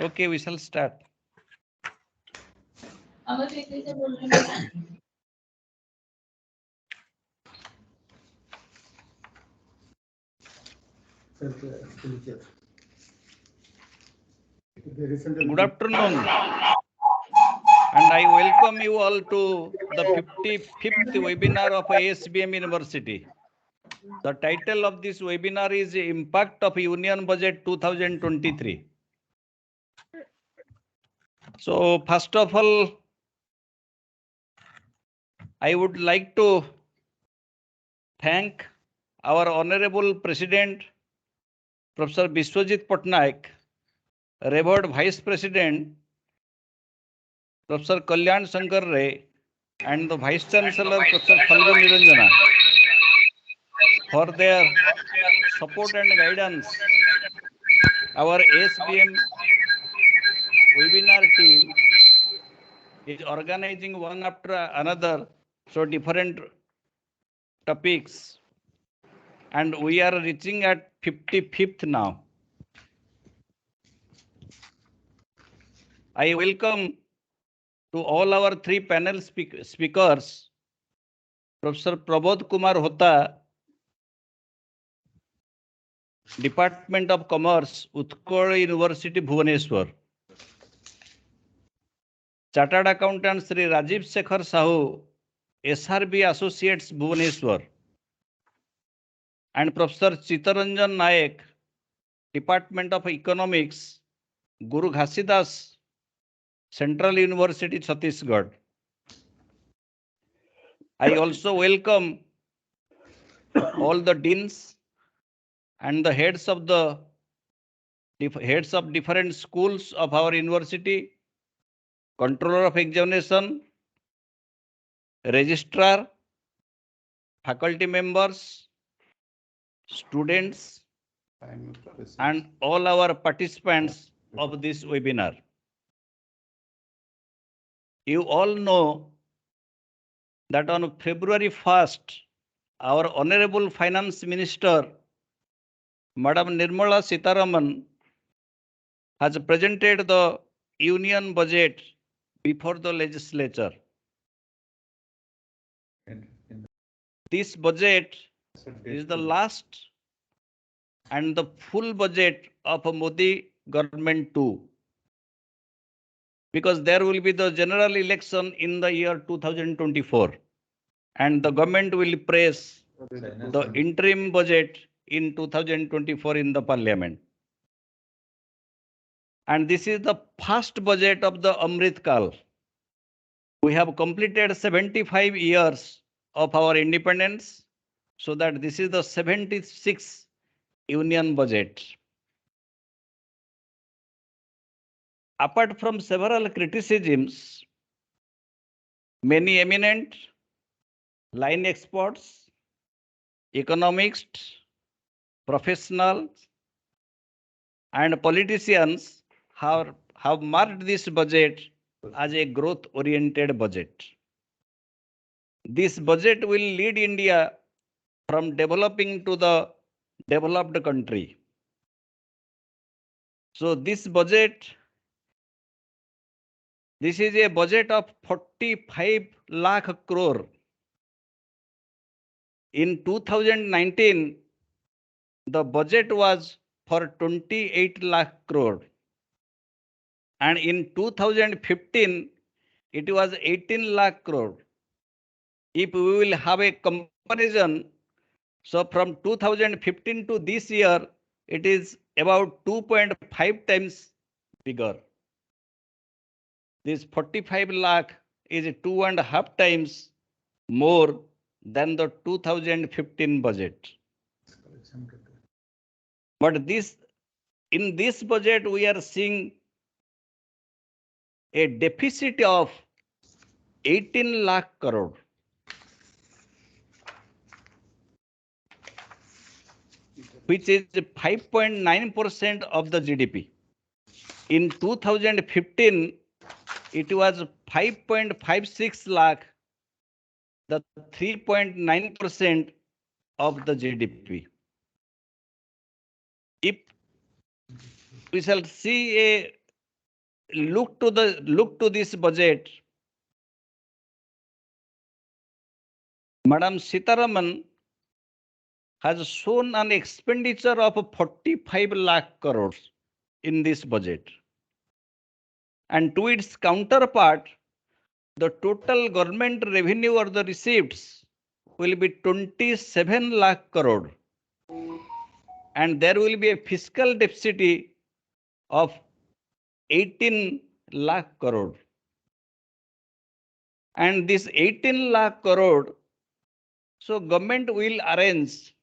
Okay, we shall start. Good afternoon, and I welcome you all to the 55th webinar of ASBM University. The title of this webinar is Impact of Union Budget 2023. So first of all, I would like to thank our Honorable President, Professor Biswajit Patnaik, Revered Vice President, Professor Kalyan Shankar Ray, and the Vice Chancellor, Professor Falgu Niranjana, for their support and guidance. Our ASBM webinar team is organizing one after another, so different topics, and we are reaching at 55th now. I welcome to all our three panel speakers, Professor Prabodh Kumar Hota, Department of Commerce, Utkal University, Bhubaneswar. Chartered Accountant Sri Rajiv Shekhar Sahu, SRB Associates, Bhubaneswar. And Professor Chitaranjan Nayak, Department of Economics, Guru Ghasidas, Central University, Chhattisgarh. I also welcome all the deans and the heads of different schools of our university, Controller of Examination, Registrar, faculty members, students, and all our participants of this webinar. You all know that on February 1st, our Honorable Finance Minister, Madam Nirmala Sitharaman, has presented the Union Budget before the legislature. This budget is the last and the full budget of a Modi government too, because there will be the general election in the year 2024, and the government will praise the interim budget in 2024 in the parliament. And this is the first budget of the Amrit Kal. We have completed 75 years of our independence, so that this is the 76th union budget. Apart from several criticisms, many eminent line experts, economists, professionals, and politicians have marked this budget as a growth-oriented budget. This budget will lead India from developing to the developed country. So this is a budget of 45 lakh crore. In 2019, the budget was for 28 lakh crore. And in 2015, it was 18 lakh crore. If we will have a comparison, so from 2015 to this year, it is about 2.5 times bigger. This 45 lakh is 2.5 times more than the 2015 budget. But in this budget, we are seeing a deficit of 18 lakh crore. Which is 5.9% of the GDP. In 2015, it was 5.56 lakh, the 3.9% of the GDP. If we shall see a look to this budget, Madam Sitaraman has shown an expenditure of 45 lakh crores in this budget. And to its counterpart, the total government revenue or the receipts will be 27 lakh crore. And there will be a fiscal deficit of 18 lakh crore. And this 18 lakh crore, so government will arrange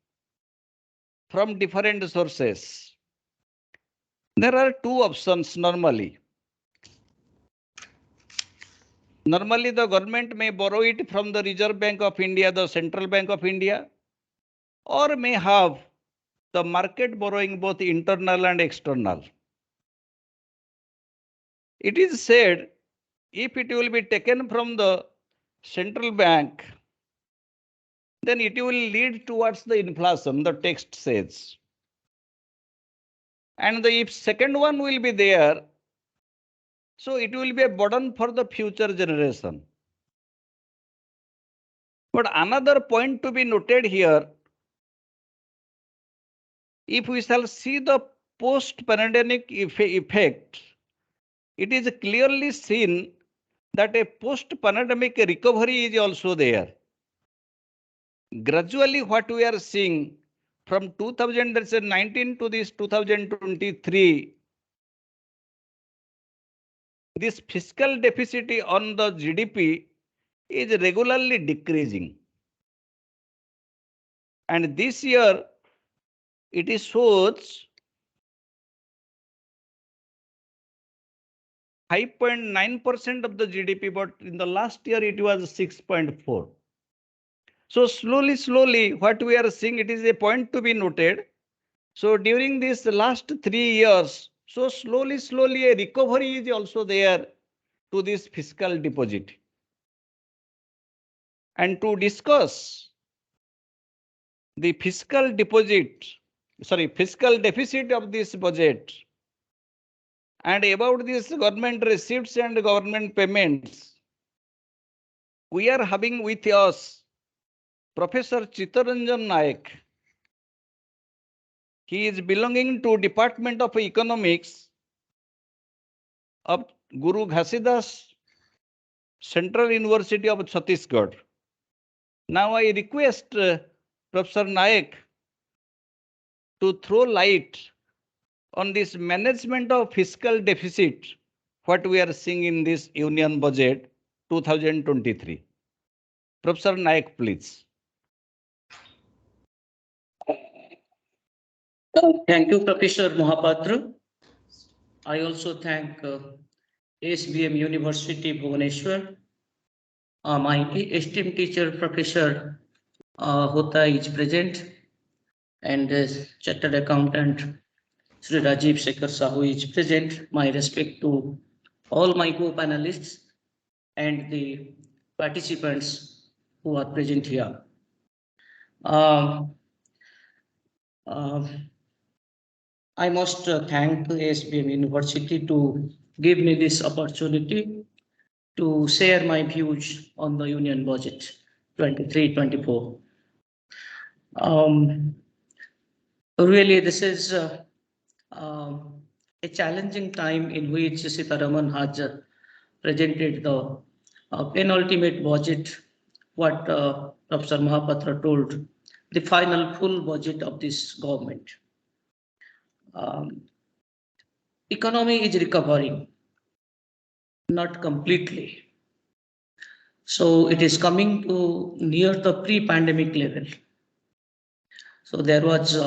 from different sources. There are two options normally. Normally, the government may borrow it from the Reserve Bank of India, the Central Bank of India, or may have the market borrowing, both internal and external. It is said if it will be taken from the central bank, then it will lead towards the inflation, the text says. And if second one will be there, so it will be a burden for the future generation. But another point to be noted here, if we shall see the post-pandemic effect, it is clearly seen that a post-pandemic recovery is also there. Gradually, what we are seeing from 2019 to this 2023, this fiscal deficit on the GDP is regularly decreasing. And this year, it shows 5.9% of the GDP, but in the last year, it was 6.4. So slowly, what we are seeing, it is a point to be noted. So during this last 3 years, so slowly, a recovery is also there to this fiscal deposit. And to discuss the fiscal deficit of this budget and about this government receipts and government payments, we are having with us Professor Chittaranjan Naik. He is belonging to Department of Economics of Guru Ghasidas Central University of Chhattisgarh. Now I request Professor Naik to throw light on this management of fiscal deficit, what we are seeing in this Union Budget 2023. Professor Naik, please. Thank you, Professor Mohapatra. I also thank ASBM University, Bhubaneswar. My esteemed teacher, Professor Hota is present, and Chartered Accountant Sri Rajiv Shekhar Sahu is present. My respect to all my co-panelists and the participants who are present here. I must thank ASBM University to give me this opportunity to share my views on the Union Budget 23-24. Really, this is a challenging time in which Sitaraman has presented the penultimate budget, what Professor Mahapatra told, the final full budget of this government. Economy is recovering, not completely. So it is coming to near the pre-pandemic level. So there was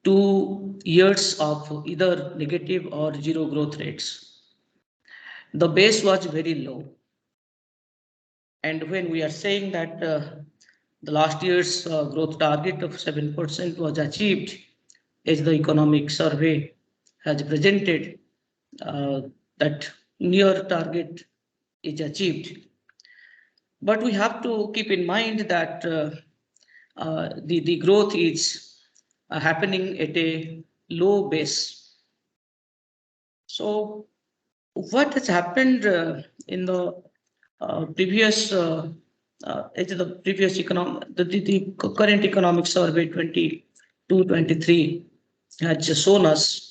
2 years of either negative or zero growth rates. The base was very low. And when we are saying that the last year's growth target of 7% was achieved, as the economic survey has presented, that near target is achieved. But we have to keep in mind that the growth is happening at a low base. So what has happened in the previous the current economic survey 22-23 has shown us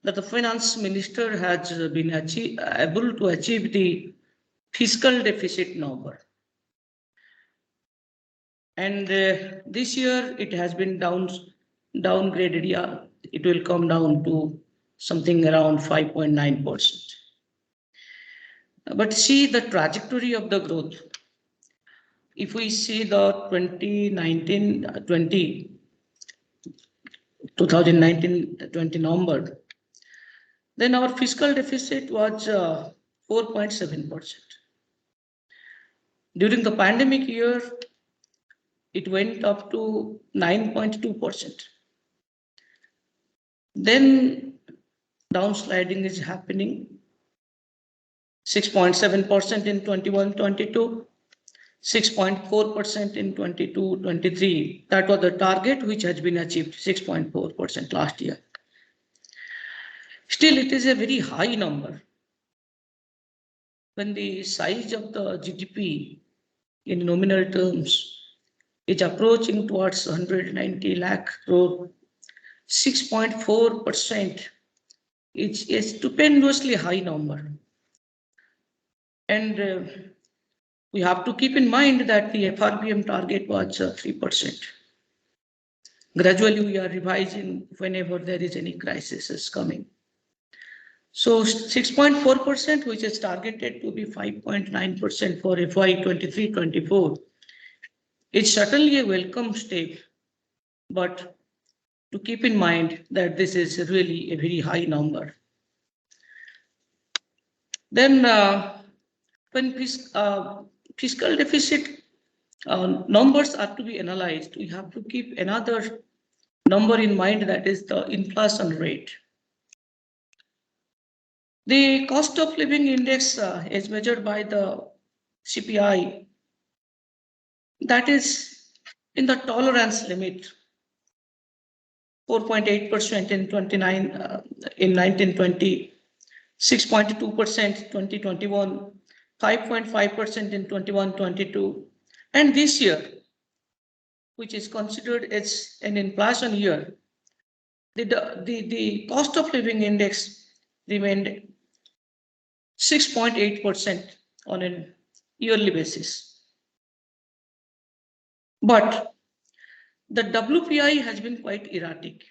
that the finance minister has been able to achieve the fiscal deficit number. And this year it has been downgraded. Yeah, it will come down to something around 5.9%. But see the trajectory of the growth. If we see the 2019-20 number, then our fiscal deficit was 4.7%. During the pandemic year, it went up to 9.2%. Then downsliding is happening, 6.7% in 21-22, 6.4% in 22-23. That was the target which has been achieved, 6.4% last year. Still, it is a very high number. When the size of the GDP in nominal terms is approaching towards 190 lakh crore, 6.4% is a stupendously high number. And we have to keep in mind that the FRBM target was 3%. Gradually, we are revising whenever there is any crisis is coming. So 6.4%, which is targeted to be 5.9% for FY 23-24, it's certainly a welcome step, but to keep in mind that this is really a very high number. Then when fiscal deficit numbers are to be analyzed, we have to keep another number in mind, that is the inflation rate. The cost of living index is measured by the CPI, that is in the tolerance limit, 4.8% in 1920, 6.2% 2021, 5.5% in 21-22, and this year, which is considered as an inflation year, the cost of living index remained 6.8% on a yearly basis. But the WPI has been quite erratic.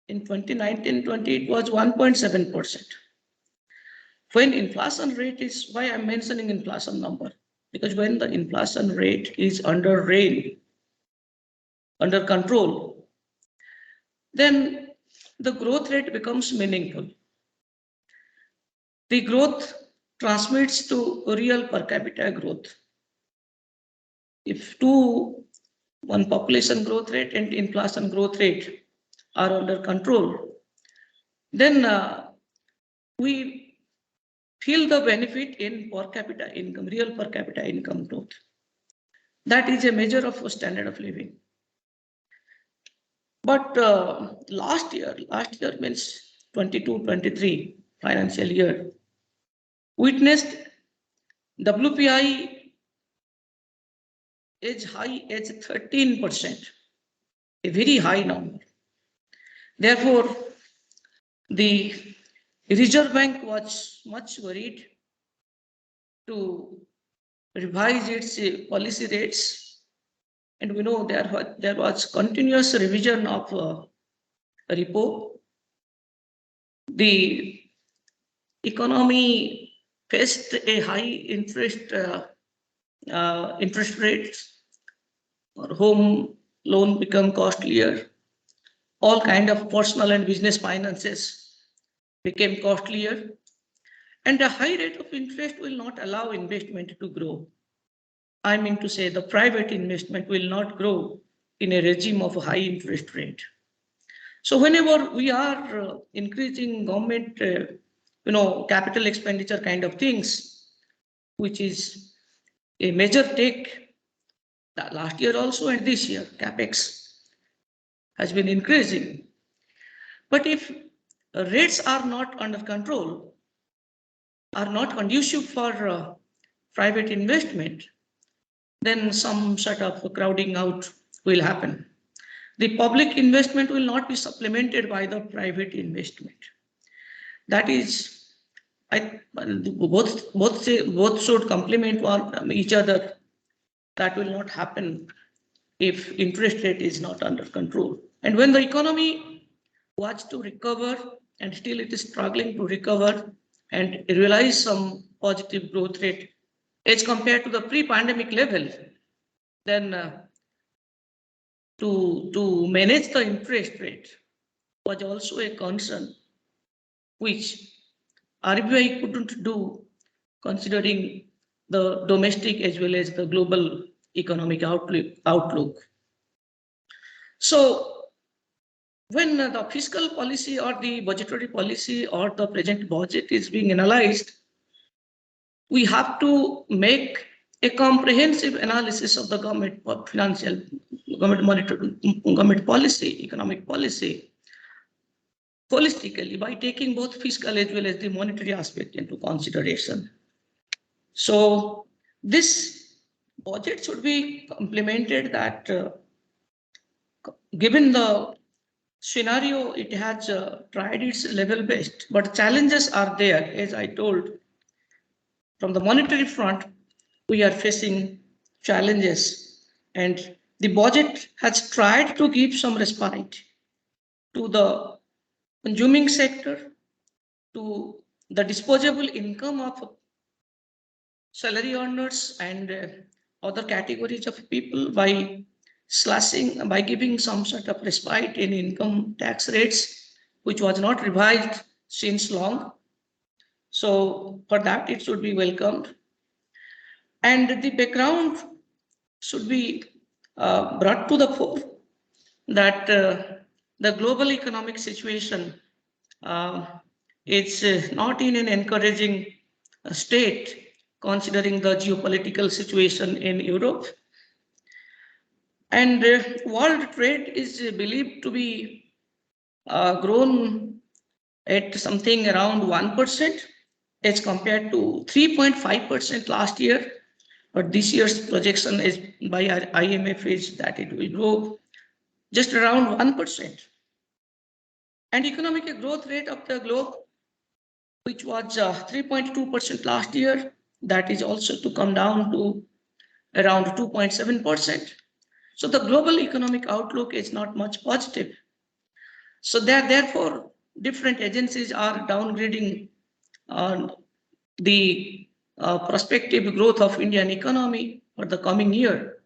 In 2019-20, it was 1.7%. When inflation rate is, why I'm mentioning inflation number? Because when the inflation rate is under control, then the growth rate becomes meaningful. The growth transmits to real per capita growth. If one population growth rate and inflation growth rate are under control, then we feel the benefit in per capita income, real per capita income growth. That is a measure of a standard of living. But last year means 22-23 financial year, witnessed WPI as high as 13%, a very high number. Therefore, the Reserve Bank was much worried to revise its policy rates, and we know there was continuous revision of repo. The economy faced a high interest rates, or home loan become costlier. All kind of personal and business finances became costlier, and a high rate of interest will not allow investment to grow. I mean to say the private investment will not grow in a regime of a high interest rate. So whenever we are increasing government, capital expenditure kind of things, which is a major take last year also and this year, CapEx has been increasing. But if rates are not under control, are not conducive for private investment, then some sort of crowding out will happen. The public investment will not be supplemented by the private investment. That is, both should complement each other. That will not happen if interest rate is not under control. And when the economy was to recover, and still it is struggling to recover and realize some positive growth rate as compared to the pre-pandemic level, then to manage the interest rate was also a concern, which RBI couldn't do considering the domestic as well as the global economic outlook. So when the fiscal policy or the budgetary policy or the present budget is being analyzed, we have to make a comprehensive analysis of the government financial, government policy, economic policy, holistically by taking both fiscal as well as the monetary aspect into consideration. So this budget should be implemented that given the scenario, it has tried its level best, but challenges are there. As I told, from the monetary front, we are facing challenges, and the budget has tried to give some respite to the consuming sector, to the disposable income of salary earners and other categories of people by slashing, by giving some sort of respite in income tax rates, which was not revised since long. So for that, it should be welcomed. And the background should be brought to the fore that the global economic situation is not in an encouraging state, considering the geopolitical situation in Europe. And world trade is believed to be grown at something around 1% as compared to 3.5% last year. But this year's projection is by our IMF is that it will grow just around 1%. And economic growth rate of the globe, which was 3.2% last year, that is also to come down to around 2.7%. So the global economic outlook is not much positive. So therefore, different agencies are downgrading the prospective growth of Indian economy for the coming year.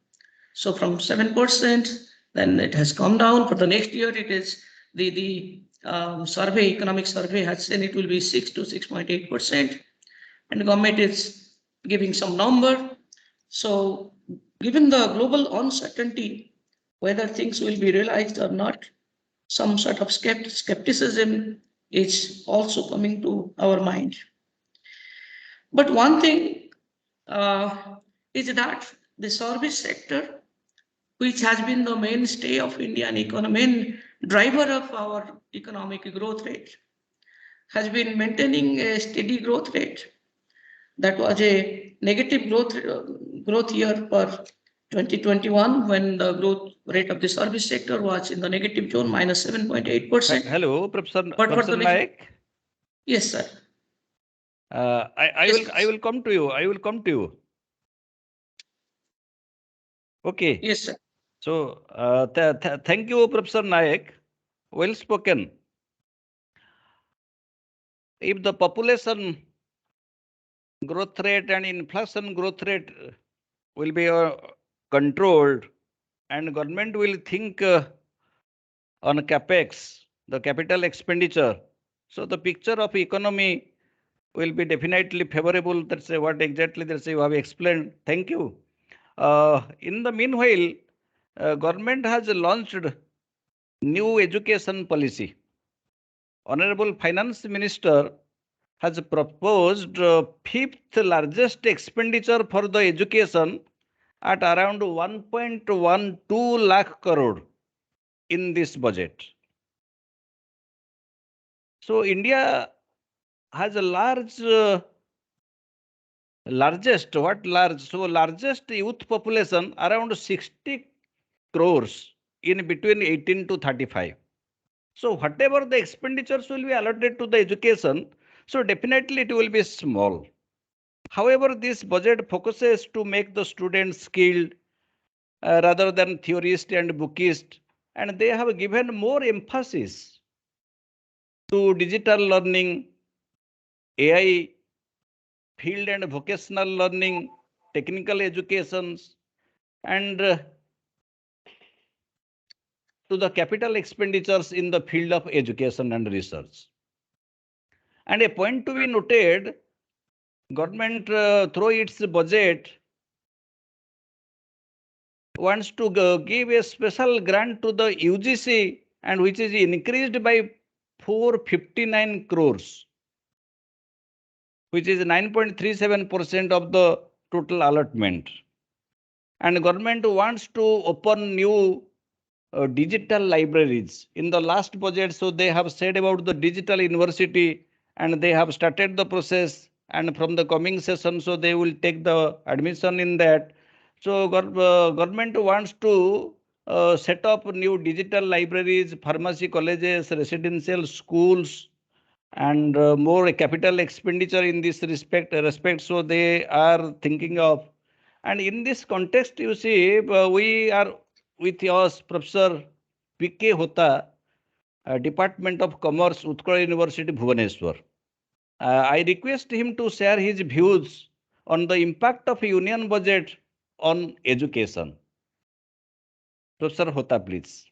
So from 7%, then it has come down. For the next year, it is the economic survey has said it will be 6 to 6.8%. And the government is giving some number. So given the global uncertainty, whether things will be realized or not, some sort of skepticism is also coming to our mind. But one thing is that the service sector, which has been the mainstay of Indian economy, main driver of our economic growth rate, has been maintaining a steady growth rate. That was a negative growth year for 2021 when the growth rate of the service sector was in the negative zone, minus 7.8%. Hello, Professor Naik. Yes, sir. I will come to you. I will come to you. Okay. Yes, sir. So thank you, Professor Naik. Well spoken. If the population growth rate and inflation growth rate will be controlled, and government will think on capex, the capital expenditure, so the picture of economy will be definitely favorable. That's what exactly you have explained. Thank you. In the meanwhile, government has launched new education policy. Honorable Finance Minister has proposed fifth largest expenditure for the education at around 1.12 lakh crore in this budget. So India has a large Largest, what large? So largest youth population around 60 crores in between 18 to 35. So whatever the expenditures will be allotted to the education, so definitely it will be small. However, this budget focuses to make the students skilled rather than theorist and bookist, and they have given more emphasis to digital learning, AI, field and vocational learning, technical educations, and to the capital expenditures in the field of education and research. And a point to be noted, government through its budget wants to give a special grant to the UGC, and which is increased by 459 crores, which is 9.37% of the total allotment. And government wants to open new digital libraries in the last budget. So they have said about the digital university, and they have started the process, and from the coming session, so they will take the admission in that. So government wants to set up new digital libraries, pharmacy colleges, residential schools, and more capital expenditure in this respect. So they are thinking of, and in this context, you see, we are with us, Professor P.K. Hota, Department of Commerce, Utkal University, Bhubaneswar. I request him to share his views on the impact of union budget on education. Professor Hota, please.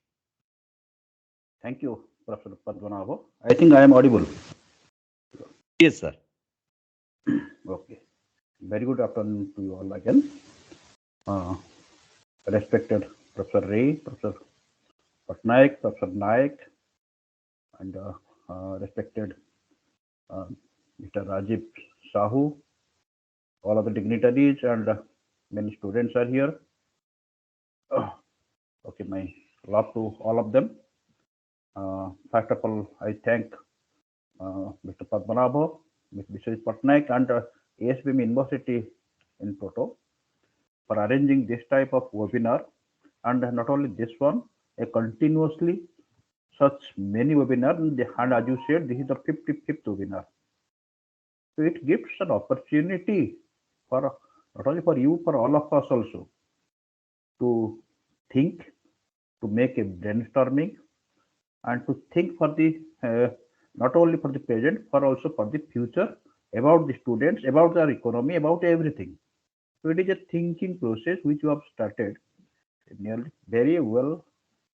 Thank you, Professor Padmanabha. I think I am audible. Yes, sir. Okay. Very good afternoon to you all again. Respected Professor Ray, Professor Patnaik, Professor Naik, and respected Mr. Rajiv Sahu, all of the dignitaries and many students are here. Okay, my love to all of them. First of all, I thank Mr. Padmanabha, Mr. Patnaik, and ASBM University in Toto for arranging this type of webinar, and not only this one, a continuously such many webinars, and as you said, this is the 55th webinar. So it gives an opportunity for not only for you, for all of us also, to think, to make a brainstorming, and to think for the not only for the present, but also for the future, about the students, about their economy, about everything. So it is a thinking process which you have started, nearly very well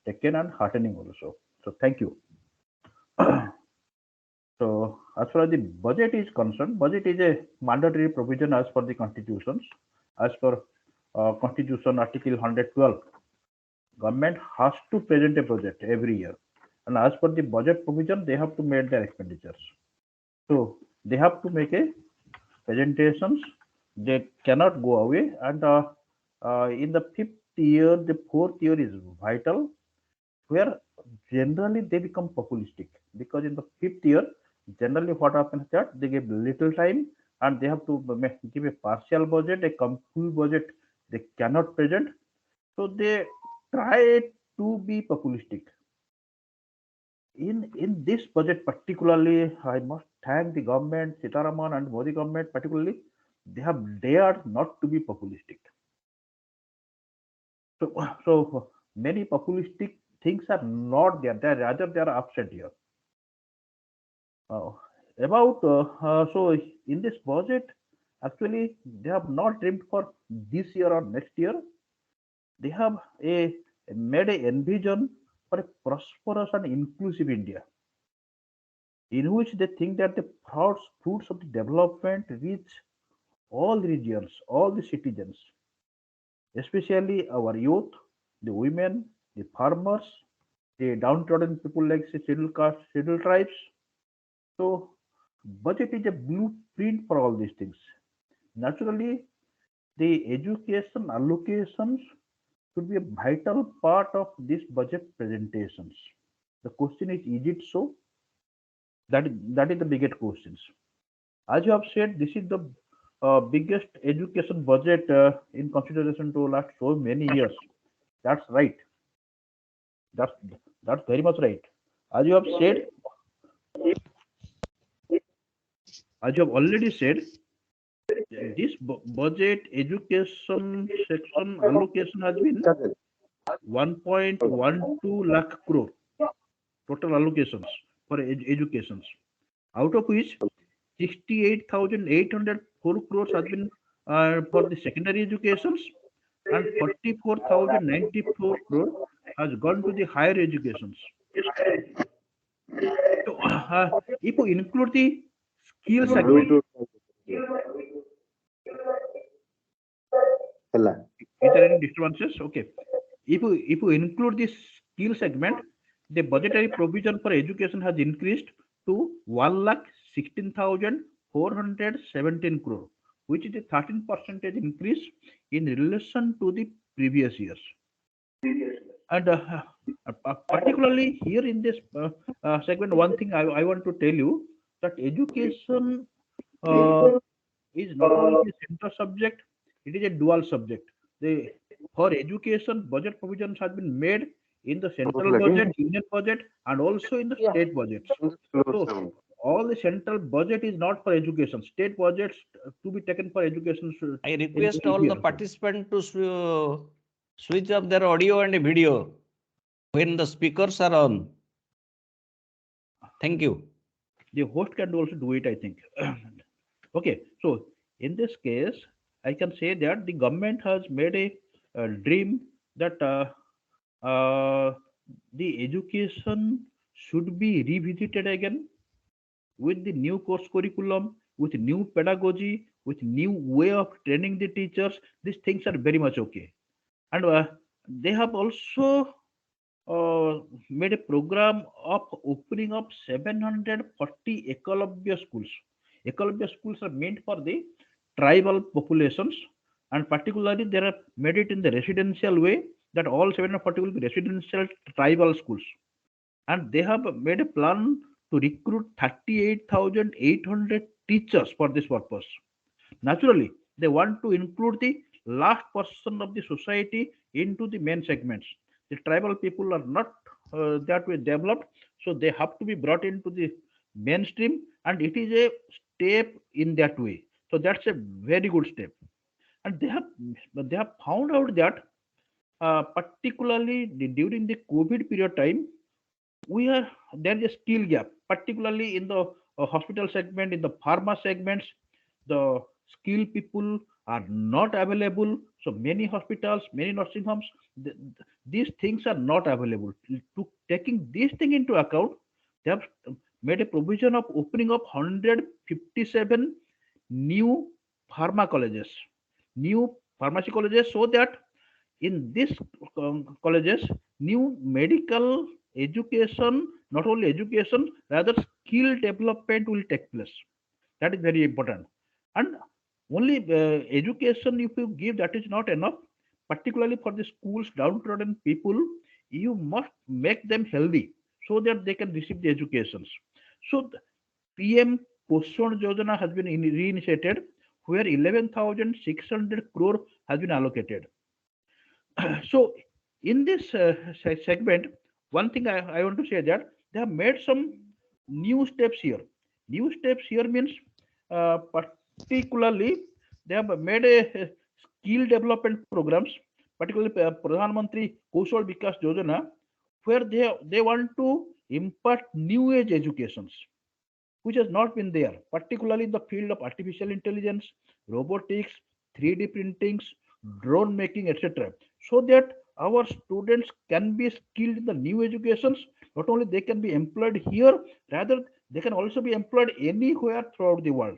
taken and heartening also. So thank you. So as far as the budget is concerned, budget is a mandatory provision as per the constitutions. As per Constitution Article 112, government has to present a budget every year, and as per the budget provision, they have to make their expenditures. So they have to make a presentations. They cannot go away, and in the 5th year, the 4th year is vital, where generally they become populistic, because in the 5th year, generally what happens is that they give little time, and they have to give a partial budget, a complete budget they cannot present. So they try to be populistic. In this budget particularly, I must thank the government, Sitaraman and Modi government particularly. They have dared not to be populistic. So many populistic things are not there. They are rather they are absent here. So in this budget, actually they have not dreamed for this year or next year. They have made a envision for a prosperous and inclusive India, in which they think that the fruits of the development reach all regions, all the citizens, especially our youth, the women, the farmers, the downtrodden people like say, scheduled caste, scheduled tribes. So budget is a blueprint for all these things. Naturally, the education allocations should be a vital part of this budget presentations. The question is it so? That is the biggest questions. As you have said, this is the biggest education budget in consideration to last so many years. That's right. That's very much right. As you have said, as you have already said, this budget education section allocation has been 1.12 lakh crore total allocations for educations, out of which 68,804 crores has been for the secondary educations and 44,094 crore has gone to the higher educations. So, if you include the skill segment, is there any disturbances? Okay. If you include this skill segment, the budgetary provision for education has increased to 1,16,417 crore, which is a 13% increase in relation to the previous years. And particularly here in this segment, one thing I want to tell you that education is not only a central subject, it is a dual subject. For education, budget provisions have been made in the central budget, union budget, and also in the state budgets. So all the central budget is not for education. State budgets to be taken for education. I request all the participants to switch off their audio and video when the speakers are on. Thank you. The host can also do it, I think. Okay, so in this case, I can say that the government has made a dream that the education should be revisited again with the new course curriculum, with new pedagogy, with new way of training the teachers. These things are very much okay. And they have also made a program of opening up 740 Ekalabya schools. Ekalabya schools are meant for the tribal populations, and particularly they are made it in the residential way that all 740 will be residential tribal schools. And they have made a plan to recruit 38,800 teachers for this purpose. Naturally, they want to include the last person of the society into the main segments. The tribal people are not that way developed, so they have to be brought into the mainstream, and it is a step in that way. So that's a very good step. And they have found out that particularly during the COVID period time, there is a skill gap, particularly in the hospital segment, in the pharma segments. The skilled people are not available. So many hospitals, many nursing homes, these things are not available. To taking this thing into account, they have made a provision of opening up 157 new pharma colleges, new pharmacy colleges, so that in these colleges, new medical education, not only education, rather skill development will take place. That is very important. And only education, if you give, that is not enough. Particularly for the schools, downtrodden people, you must make them healthy so that they can receive the educations. So the PM Poshan Yojana has been reinitiated, where 11,600 crore has been allocated. So in this segment, one thing I want to say that they have made some new steps here. New steps here means particularly they have made a skill development programs, particularly Pradhan Mantri Kaushal Vikas Yojana, where they want to impart new age educations, which has not been there, particularly in the field of artificial intelligence, robotics, 3D printings, drone making, etc. So that our students can be skilled in the new educations. Not only they can be employed here, rather they can also be employed anywhere throughout the world.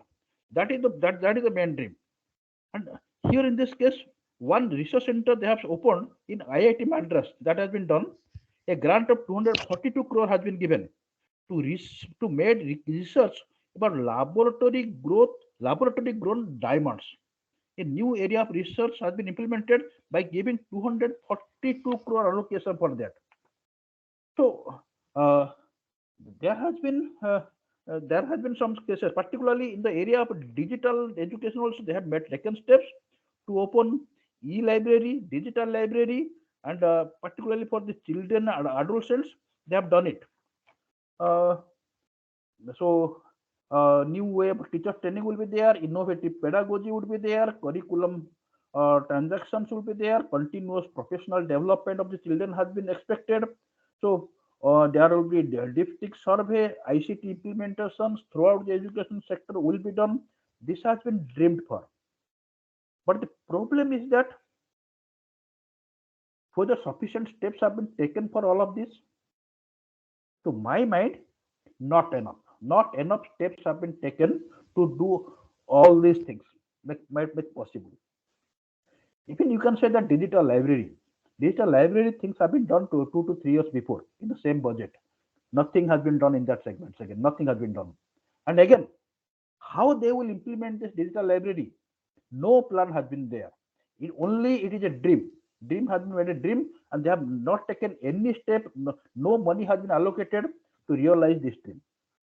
That is the main dream. And here in this case, one research center they have opened in IIT Madras, that has been done. A grant of 242 crore has been given to make research about laboratory grown diamonds. A new area of research has been implemented by giving 242 crore allocation for that. So there has been there has been some cases, particularly in the area of digital education also, they have taken steps to open e-library, digital library, and particularly for the children and adolescents, they have done it. New way of teacher training will be there, innovative pedagogy would be there, curriculum transactions will be there, continuous professional development of the children has been expected. So there will be the district survey, ICT implementations throughout the education sector will be done. This has been dreamed for. But the problem is that whether sufficient steps have been taken for all of this, to my mind, not enough. Not enough steps have been taken to do all these things might make possible. Even you can say that digital library things have been done 2 to 3 years before in the same budget. Nothing has been done in that segment. Again, nothing has been done. And again, how they will implement this digital library, no plan has been there. It is a dream. Dream has been made a dream, and they have not taken any step. No money has been allocated to realize this dream.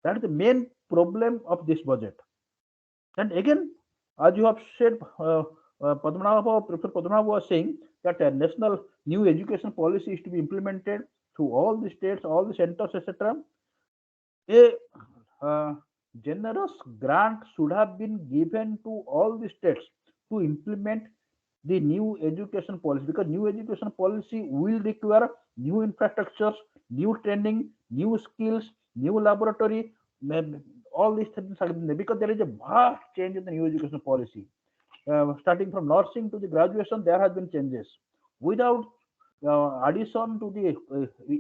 That is the main problem of this budget. And again, as you have said, Professor Padmanabh was saying that a national new education policy is to be implemented through all the states, all the centers, etc. A generous grant should have been given to all the states to implement the new education policy, because new education policy will require new infrastructures, new training, new skills, new laboratory, all these things are there, because there is a vast change in the new education policy. Starting from nursing to the graduation, there has been changes. Without addition to the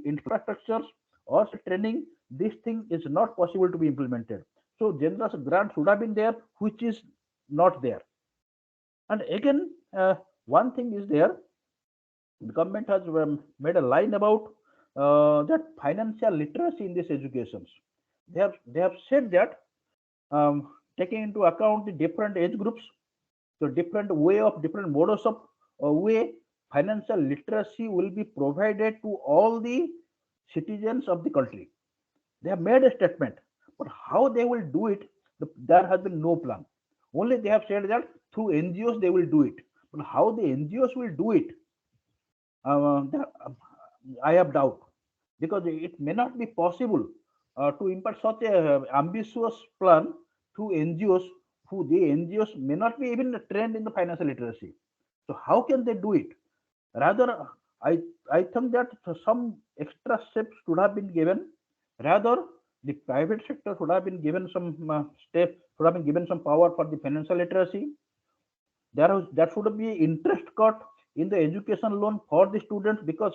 infrastructures or training, this thing is not possible to be implemented. So generous grant should have been there, which is not there. And again, one thing is there, the government has made a line about that financial literacy in these educations. They have said that taking into account the different age groups, the different modus of way, financial literacy will be provided to all the citizens of the country. They have made a statement, but how they will do it, there has been no plan. Only they have said that through NGOs they will do it, but how the NGOs will do it, I have doubt, because it may not be possible to impart such a ambitious plan to NGOs who the NGOs may not be even trained in the financial literacy. So how can they do it? Rather, I think that some extra steps should have been given. Rather, the private sector should have been given some steps, should have been given some power for the financial literacy. There should be interest cut in the education loan for the students, because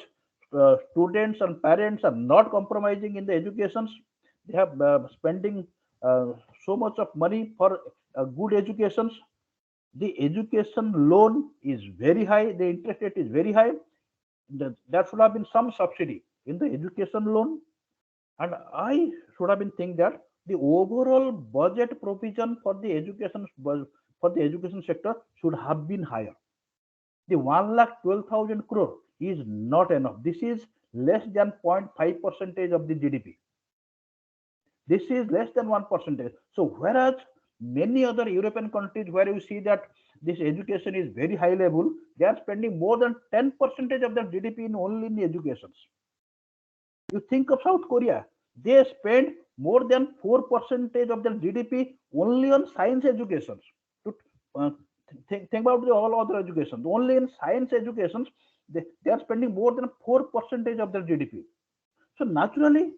students and parents are not compromising in the educations. They have spending so much of money for good educations. The education loan is very high, the interest rate is very high. There should have been some subsidy in the education loan. And I should have been thinking that the overall budget provision for the education sector should have been higher. The 1,12,000 crore is not enough. This is less than 0.5% of the GDP. This is less than 1%. So whereas many other European countries where you see that this education is very high level, they are spending more than 10% of their GDP only in the educations. You think of South Korea, they spend more than 4% of their GDP only on science educations. Think about all other education. Only in science educations, they are spending more than 4% of their GDP. So naturally,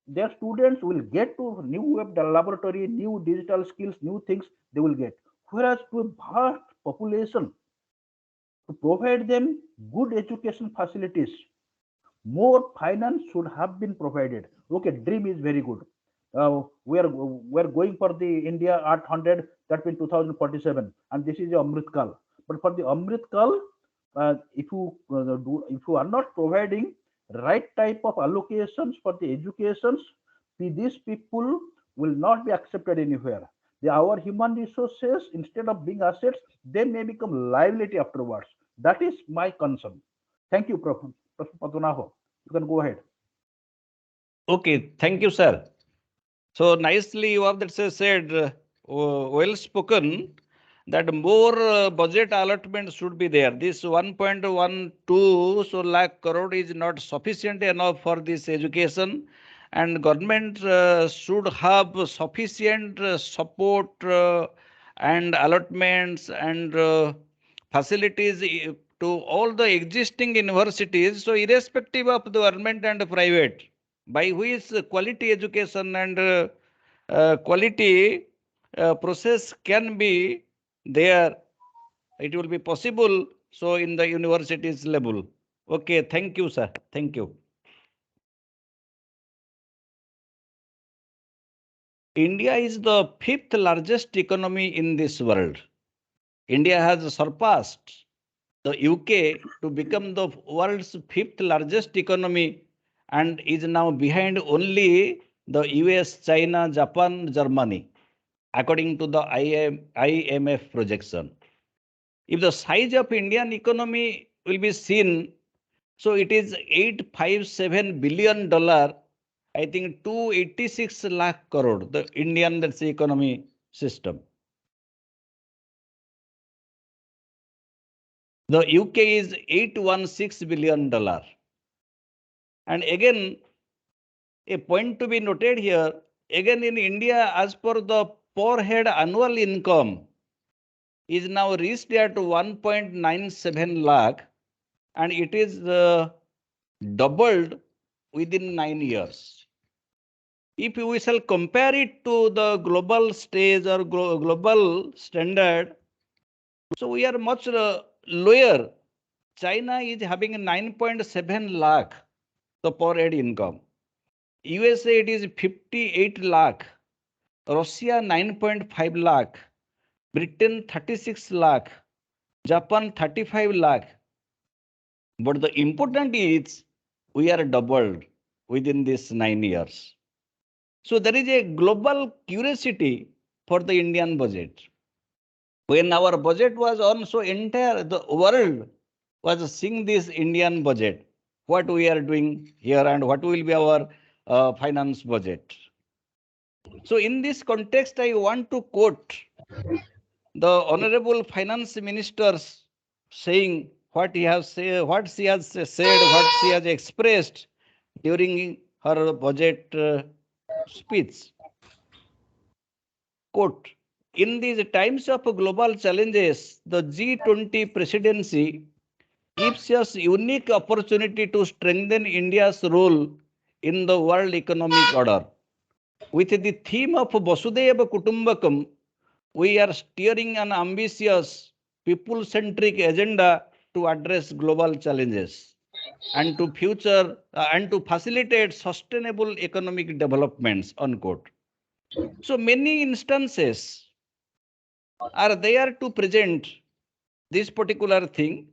their students will get to new web laboratory, new digital skills, new things they will get. Whereas to a vast population, to provide them good education facilities, more finance should have been provided. Okay, dream is very good. We are going for the India Art 100, that means 2047, and this is the Amrit Kal. But for the Amrit Kal, if you are not providing right type of allocations for the educations, these people will not be accepted anywhere. Our human resources, instead of being assets, they may become liability afterwards. That is my concern. Thank you, Professor Padmanabh. You can go ahead. Okay, thank you, sir. So nicely you have that said, well spoken, that more budget allotment should be there. This 1.12 lakh crore is not sufficient enough for this education, and government should have sufficient support and allotments and facilities to all the existing universities. So irrespective of the government and private, by which quality education and quality process can be there, it will be possible. So in the universities level. Okay, thank you, sir. Thank you. India is the fifth largest economy in this world. India has surpassed the UK to become the world's fifth largest economy and is now behind only the US, China, Japan, Germany, according to the IMF projection. If the size of Indian economy will be seen, so it is $857 billion. I think 286 lakh crore, the Indian that's the economy system. The UK is $816 billion. And again, a point to be noted here, again in India, as per the per head annual income, is now reached at 1.97 lakh, and it is doubled within 9 years. If we shall compare it to the global stage or global standard, so we are much lower. China is having 9.7 lakh the per head income. USA it is 58 lakh. Russia 9.5 lakh. Britain 36 lakh. Japan 35 lakh. But the important is we are doubled within these 9 years. So there is a global curiosity for the Indian budget. When our budget was on, so entire the world was seeing this Indian budget, what we are doing here and what will be our finance budget. So in this context, I want to quote the Honorable Finance Minister's saying what he has say, what she has said, what she has expressed during her budget speech. Quote, in these times of global challenges, the G20 presidency gives us unique opportunity to strengthen India's role in the world economic order. With the theme of Vasudhaiva Kutumbakam, we are steering an ambitious, people-centric agenda to address global challenges and to facilitate sustainable economic developments, unquote. So many instances are there to present this particular thing,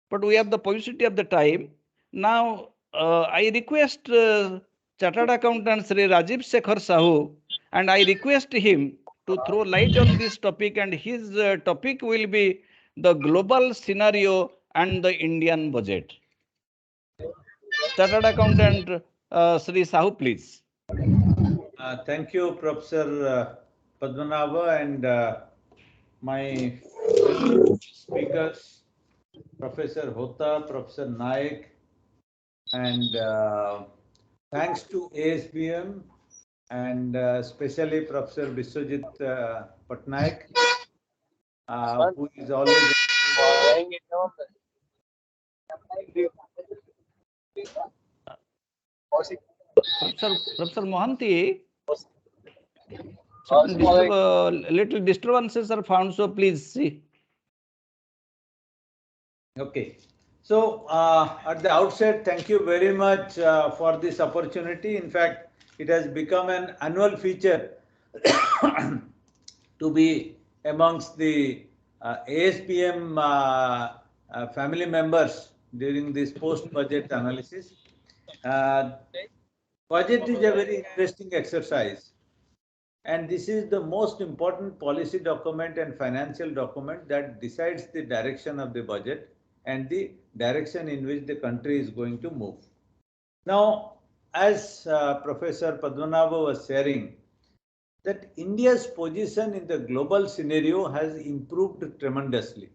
but we have the paucity of the time. Now, I request Chartered Accountant Sri Rajiv Shekhar Sahu, and I request him to throw light on this topic, and his topic will be the global scenario and the Indian budget. Chartered Accountant Sri Sahu, please. Thank you, Professor Padmanabha, and my speakers, Professor Hota, Professor Naik, and thanks to ASBM and especially Professor Biswajit Patnaik, who is always Professor Mohanty, little disturbances are found, so please see. Okay. So at the outset, thank you very much for this opportunity. In fact, it has become an annual feature to be amongst the ASBM family members during this post-budget analysis. Budget is a very interesting exercise, and this is the most important policy document and financial document that decides the direction of the budget and the direction in which the country is going to move. Now, as Professor Padmanabha was sharing, that India's position in the global scenario has improved tremendously.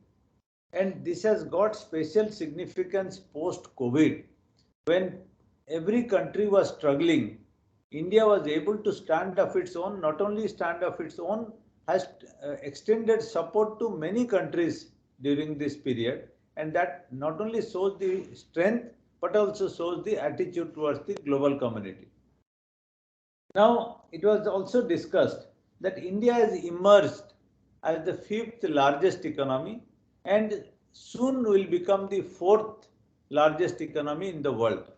And this has got special significance post-COVID, when every country was struggling. India was able to stand of its own, not only stand of its own, has extended support to many countries during this period. And that not only shows the strength, but also shows the attitude towards the global community. Now, it was also discussed that India has emerged as the 5th largest economy and soon will become the 4th largest economy in the world.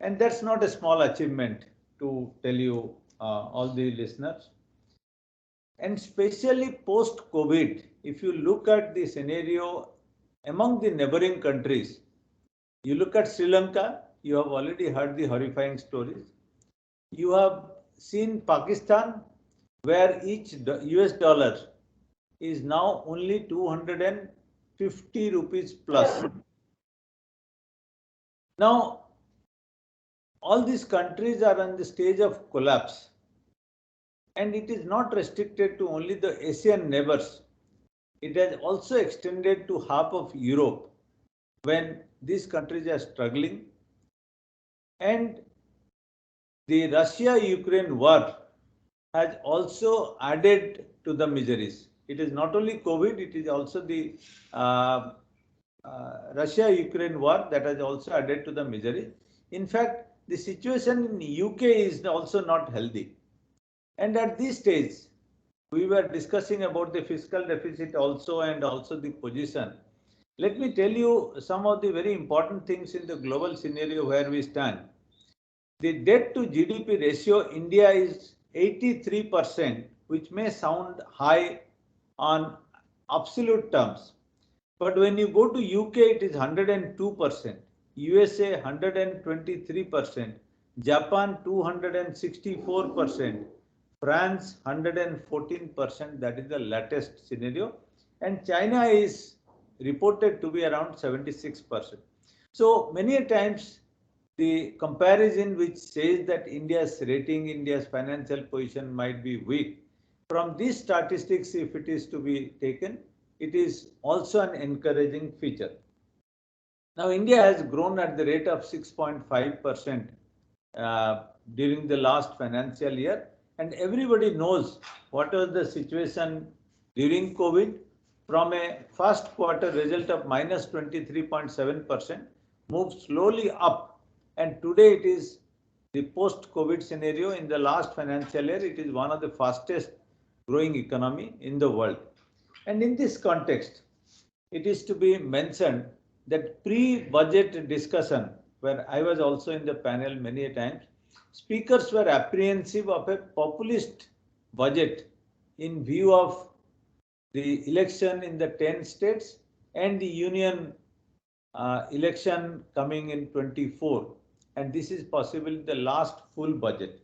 And that's not a small achievement, to tell you all the listeners. And especially post-COVID, if you look at the scenario among the neighboring countries, you look at Sri Lanka, you have already heard the horrifying stories. You have seen Pakistan, where each US dollar is now only 250 rupees plus. Now, all these countries are on the stage of collapse. And it is not restricted to only the Asian neighbors. It has also extended to half of Europe, when these countries are struggling. And the Russia-Russia-Ukraine war has also added to the miseries. It is not only COVID, it is also the Russia-Ukraine war that has also added to the misery. In fact, the situation in the UK is also not healthy. And at this stage, we were discussing about the fiscal deficit also, and also the position. Let me tell you some of the very important things in the global scenario where we stand. The debt to GDP ratio, India is 83%, which may sound high on absolute terms. But when you go to UK, it is 102%, USA 123%, Japan 264%, France 114%, that is the latest scenario, and China is reported to be around 76%. So many a times the comparison which says that India's rating, India's financial position might be weak, from these statistics, if it is to be taken, it is also an encouraging feature. Now, India has grown at the rate of 6.5% during the last financial year, and everybody knows what was the situation during COVID. From a first quarter result of minus 23.7%, moved slowly up, and today it is the post-COVID scenario. In the last financial year, it is one of the fastest growing economy in the world. And in this context, it is to be mentioned that pre-budget discussion, where I was also in the panel many a times, speakers were apprehensive of a populist budget in view of the election in the 10 states and the union election coming in 24. And this is possibly the last full budget.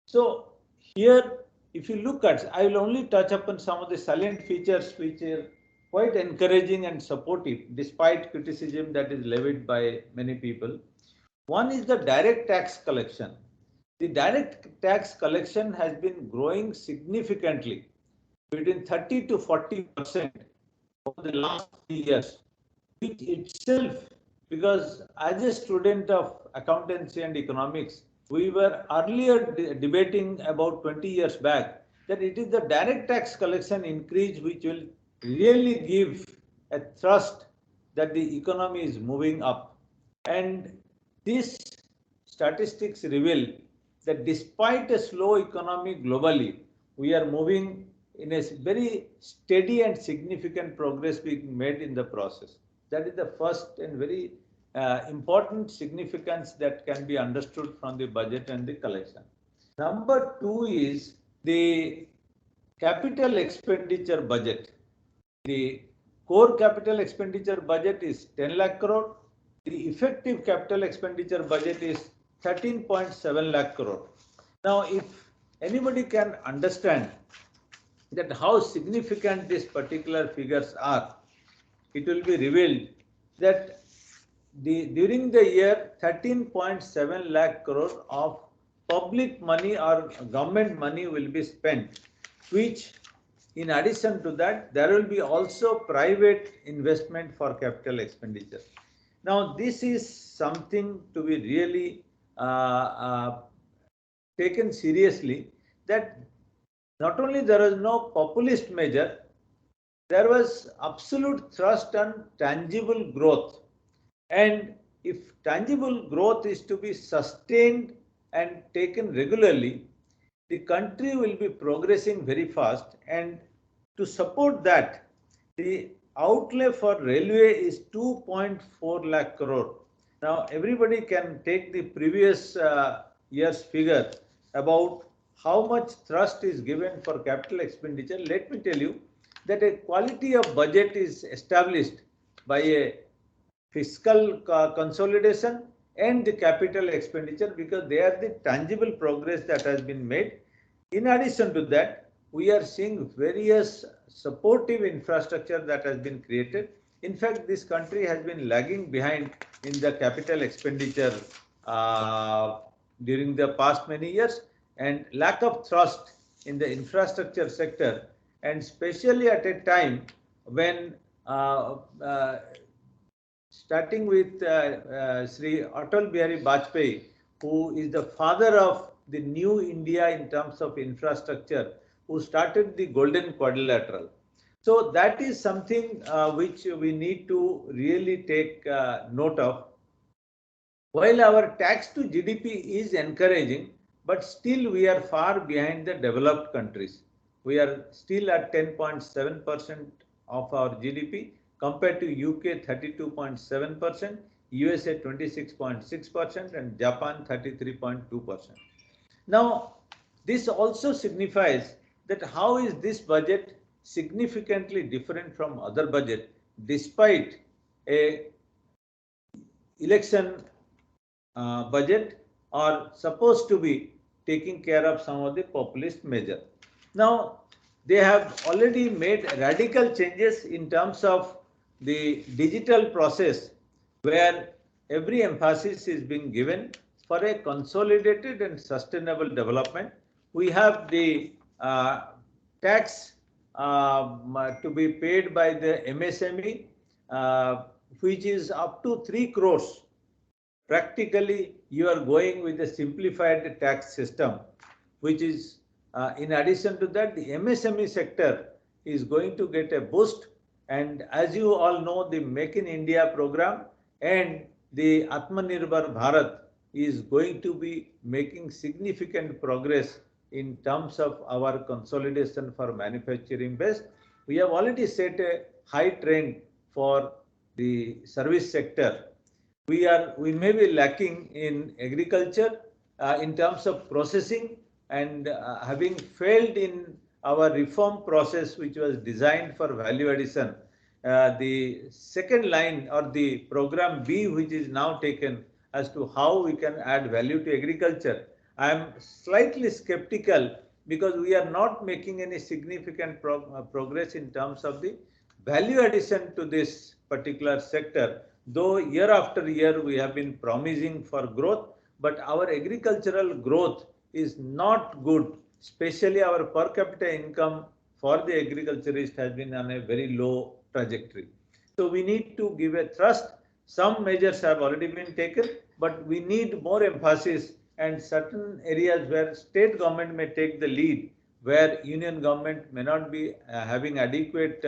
So here, if you look at, I will only touch upon some of the salient features which are quite encouraging and supportive despite criticism that is levied by many people. One is the direct tax collection. The direct tax collection has been growing significantly, between 30 to 40% over the last 3 years, which itself, because as a student of accountancy and economics, we were earlier debating about 20 years back that it is the direct tax collection increase which will really give a thrust that the economy is moving up. And these statistics reveal that despite a slow economy globally, we are moving in a very steady and significant progress being made in the process. That is the first and very important significance that can be understood from the budget and the collection. Number two is the capital expenditure budget. The core capital expenditure budget is 10 lakh crore. The effective capital expenditure budget is 13.7 lakh crore. Now, if anybody can understand that how significant these particular figures are, it will be revealed that during the year 13.7 lakh crore of public money or government money will be spent, which in addition to that, there will be also private investment for capital expenditure. Now, this is something to be really taken seriously, that not only there was no populist measure, there was absolute thrust on tangible growth. And if tangible growth is to be sustained and taken regularly, the country will be progressing very fast. And to support that, the outlay for railway is 2.4 lakh crore. Now, everybody can take the previous year's figure about how much thrust is given for capital expenditure. Let me tell you that a quality of budget is established by a fiscal consolidation and the capital expenditure, because they are the tangible progress that has been made. In addition to that, we are seeing various supportive infrastructure that has been created. In fact, this country has been lagging behind in the capital expenditure during the past many years, and lack of thrust in the infrastructure sector, and especially at a time when starting with Sri Atal Bihari Vajpayee, who is the father of the new India in terms of infrastructure, who started the Golden Quadrilateral. So that is something which we need to really take note of. While our tax to GDP is encouraging, but still we are far behind the developed countries. We are still at 10.7% of our GDP compared to UK 32.7%, USA 26.6%, and Japan 33.2%. Now, this also signifies that how is this budget significantly different from other budget despite a election budget, or supposed to be taking care of some of the populist measure. Now, they have already made radical changes in terms of the digital process, where every emphasis is being given for a consolidated and sustainable development. We have the tax to be paid by the MSME, which is up to 3 crores. Practically, you are going with a simplified tax system, which is, in addition to that, the MSME sector is going to get a boost. And as you all know, the Make in India program and the Atmanirbhar Bharat is going to be making significant progress in terms of our consolidation for manufacturing base. We have already set a high trend for the service sector. We may be lacking in agriculture in terms of processing, and having failed in our reform process, which was designed for value addition. The second line, or the program B, which is now taken as to how we can add value to agriculture, I am slightly skeptical, because we are not making any significant progress in terms of the value addition to this particular sector. Though year after year we have been promising for growth, but our agricultural growth is not good, especially our per capita income for the agriculturist has been on a very low trajectory. So we need to give a thrust. Some measures have already been taken, but we need more emphasis, and certain areas where state government may take the lead, where union government may not be having adequate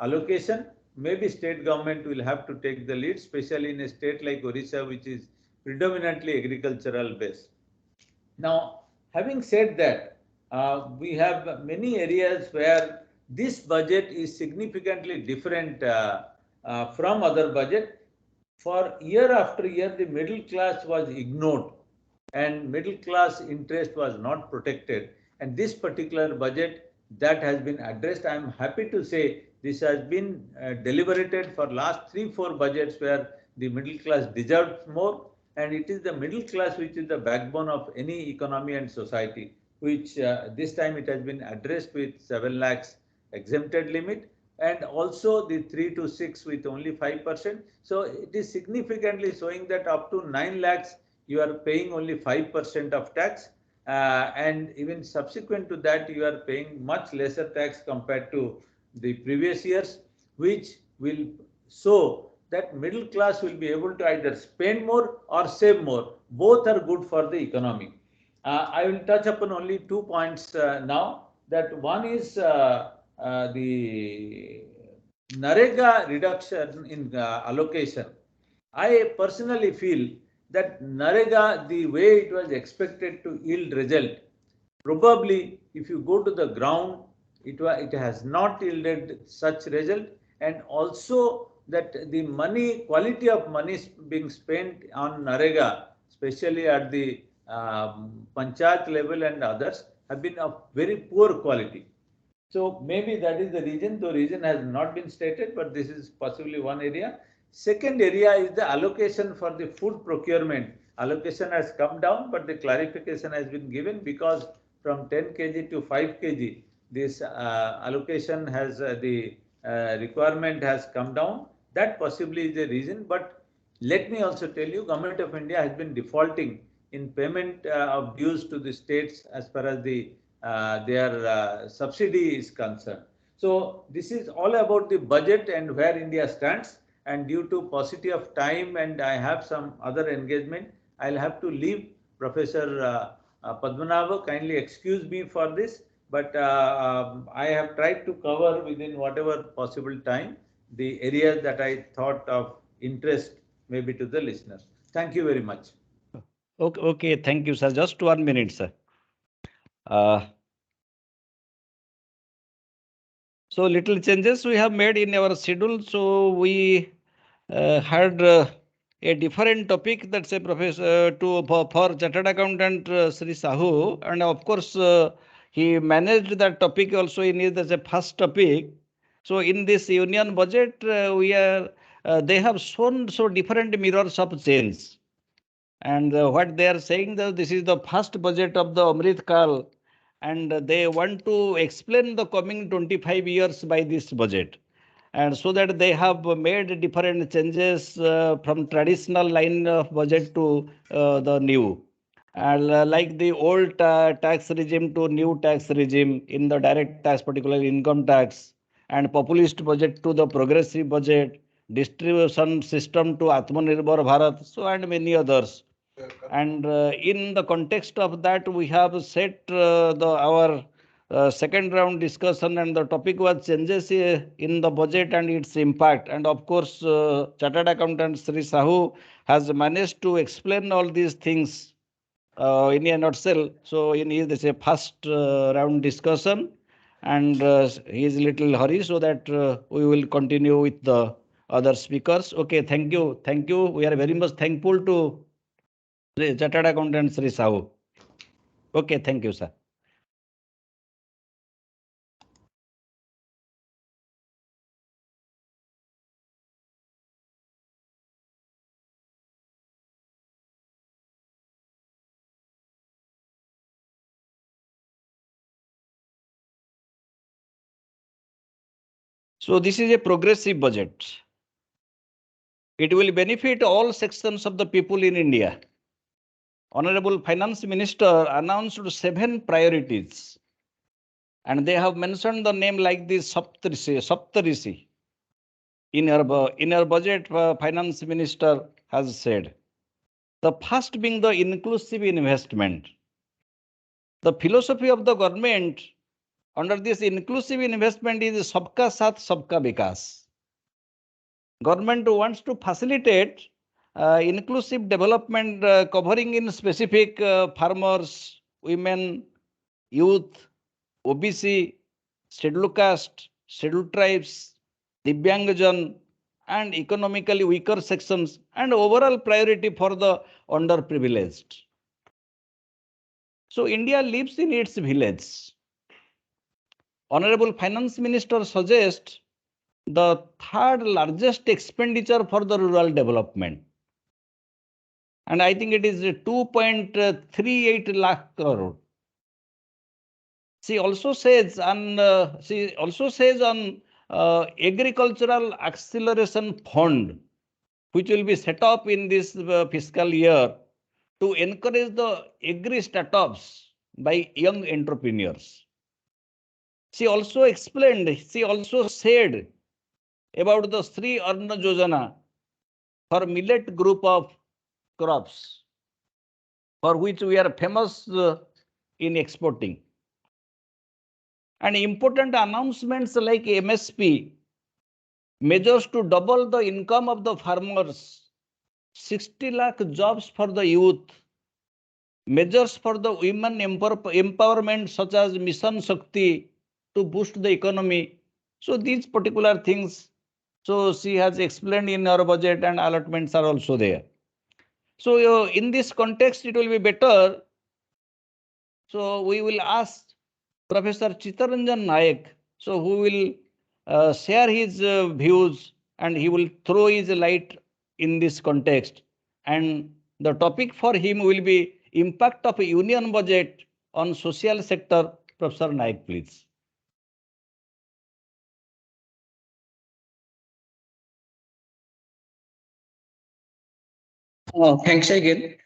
allocation. Maybe state government will have to take the lead, especially in a state like Odisha, which is predominantly agricultural based. Now, having said that, we have many areas where this budget is significantly different from other budget. For year after year, the middle class was ignored, and middle class interest was not protected. And this particular budget, that has been addressed. I am happy to say this has been deliberated for last 3-4 budgets, where the middle class deserves more, and it is the middle class which is the backbone of any economy and society, which this time it has been addressed with 7 lakhs exempted limit, and also the 3 to 6 with only 5%. So it is significantly showing that up to 9 lakhs you are paying only 5% of tax, and even subsequent to that, you are paying much lesser tax compared to the previous years, which will show that middle class will be able to either spend more or save more. Both are good for the economy. I will touch upon only 2 points now. That one is the Narega reduction in allocation. I personally feel that Narega, the way it was expected to yield result, probably if you go to the ground, it has not yielded such result, and also that the money, quality of money being spent on Narega, especially at the panchayat level and others, have been of very poor quality. So maybe that is the reason, though reason has not been stated, but this is possibly one area. Second area is the allocation for the food procurement. Allocation has come down, but the clarification has been given because from 10 kg to 5 kg, this allocation has, the requirement has come down. That possibly is the reason, but let me also tell you, Government of India has been defaulting in payment of dues to the states as far as the their subsidy is concerned. So this is all about the budget and where India stands. And due to paucity of time and I have some other engagement, I'll have to leave. Professor Padmanabha, kindly excuse me for this, but I have tried to cover within whatever possible time the areas that I thought of interest maybe to the listeners. Thank you very much. Okay, thank you, sir. Just 1 minute, sir. So little changes we have made in our schedule. So we had a different topic, that's a professor for chartered accountant Sri Sahu, and of course he managed that topic also in his as a first topic. So in this union budget, they have shown so different mirrors of change. And what they are saying that this is the first budget of the Amrit Kal, and they want to explain the coming 25 years by this budget. And so that they have made different changes from traditional line of budget to the new. And like the old tax regime to new tax regime in the direct tax, particularly income tax, and populist budget to the progressive budget, distribution system to Atmanirbhar Bharat, so and many others. And in the context of that, we have set our second round discussion, and the topic was changes in the budget and its impact. And of course, Chartered Accountant Sri Sahu has managed to explain all these things in a nutshell. So in this a first round discussion, and he is little hurry, so that we will continue with the other speakers. Okay, thank you. Thank you. We are very much thankful to Chartered Accountant Sri Sahu. Okay, thank you, sir. So this is a progressive budget. It will benefit all sections of the people in India. Honorable Finance Minister announced 7 priorities, and they have mentioned the name like this Saptarishi. In her budget, Finance Minister has said. The first being the inclusive investment. The philosophy of the government under this inclusive investment is Sabka Saath Sabka Vikas. Government wants to facilitate inclusive development covering in specific farmers, women, youth, OBC, scheduled caste, scheduled tribes, Divyangjan, and economically weaker sections, and overall priority for the underprivileged. So India lives in its village. Honorable Finance Minister suggests the third largest expenditure for the rural development. And I think it is 2.38 lakh crore. She also says on agricultural acceleration fund, which will be set up in this fiscal year to encourage the agri startups by young entrepreneurs. She also said about the Sri Arna Yojana for millet group of crops, for which we are famous in exporting. And important announcements like MSP, measures to double the income of the farmers, 60 lakh jobs for the youth, measures for the women empowerment such as Mission Shakti to boost the economy. So these particular things, so she has explained in our budget, and allotments are also there. So in this context, it will be better. So we will ask Professor Chittaranjan Nayak, so who will share his views, and he will throw his light in this context. And the topic for him will be impact of union budget on social sector. Professor Nayak, please. Thanks again.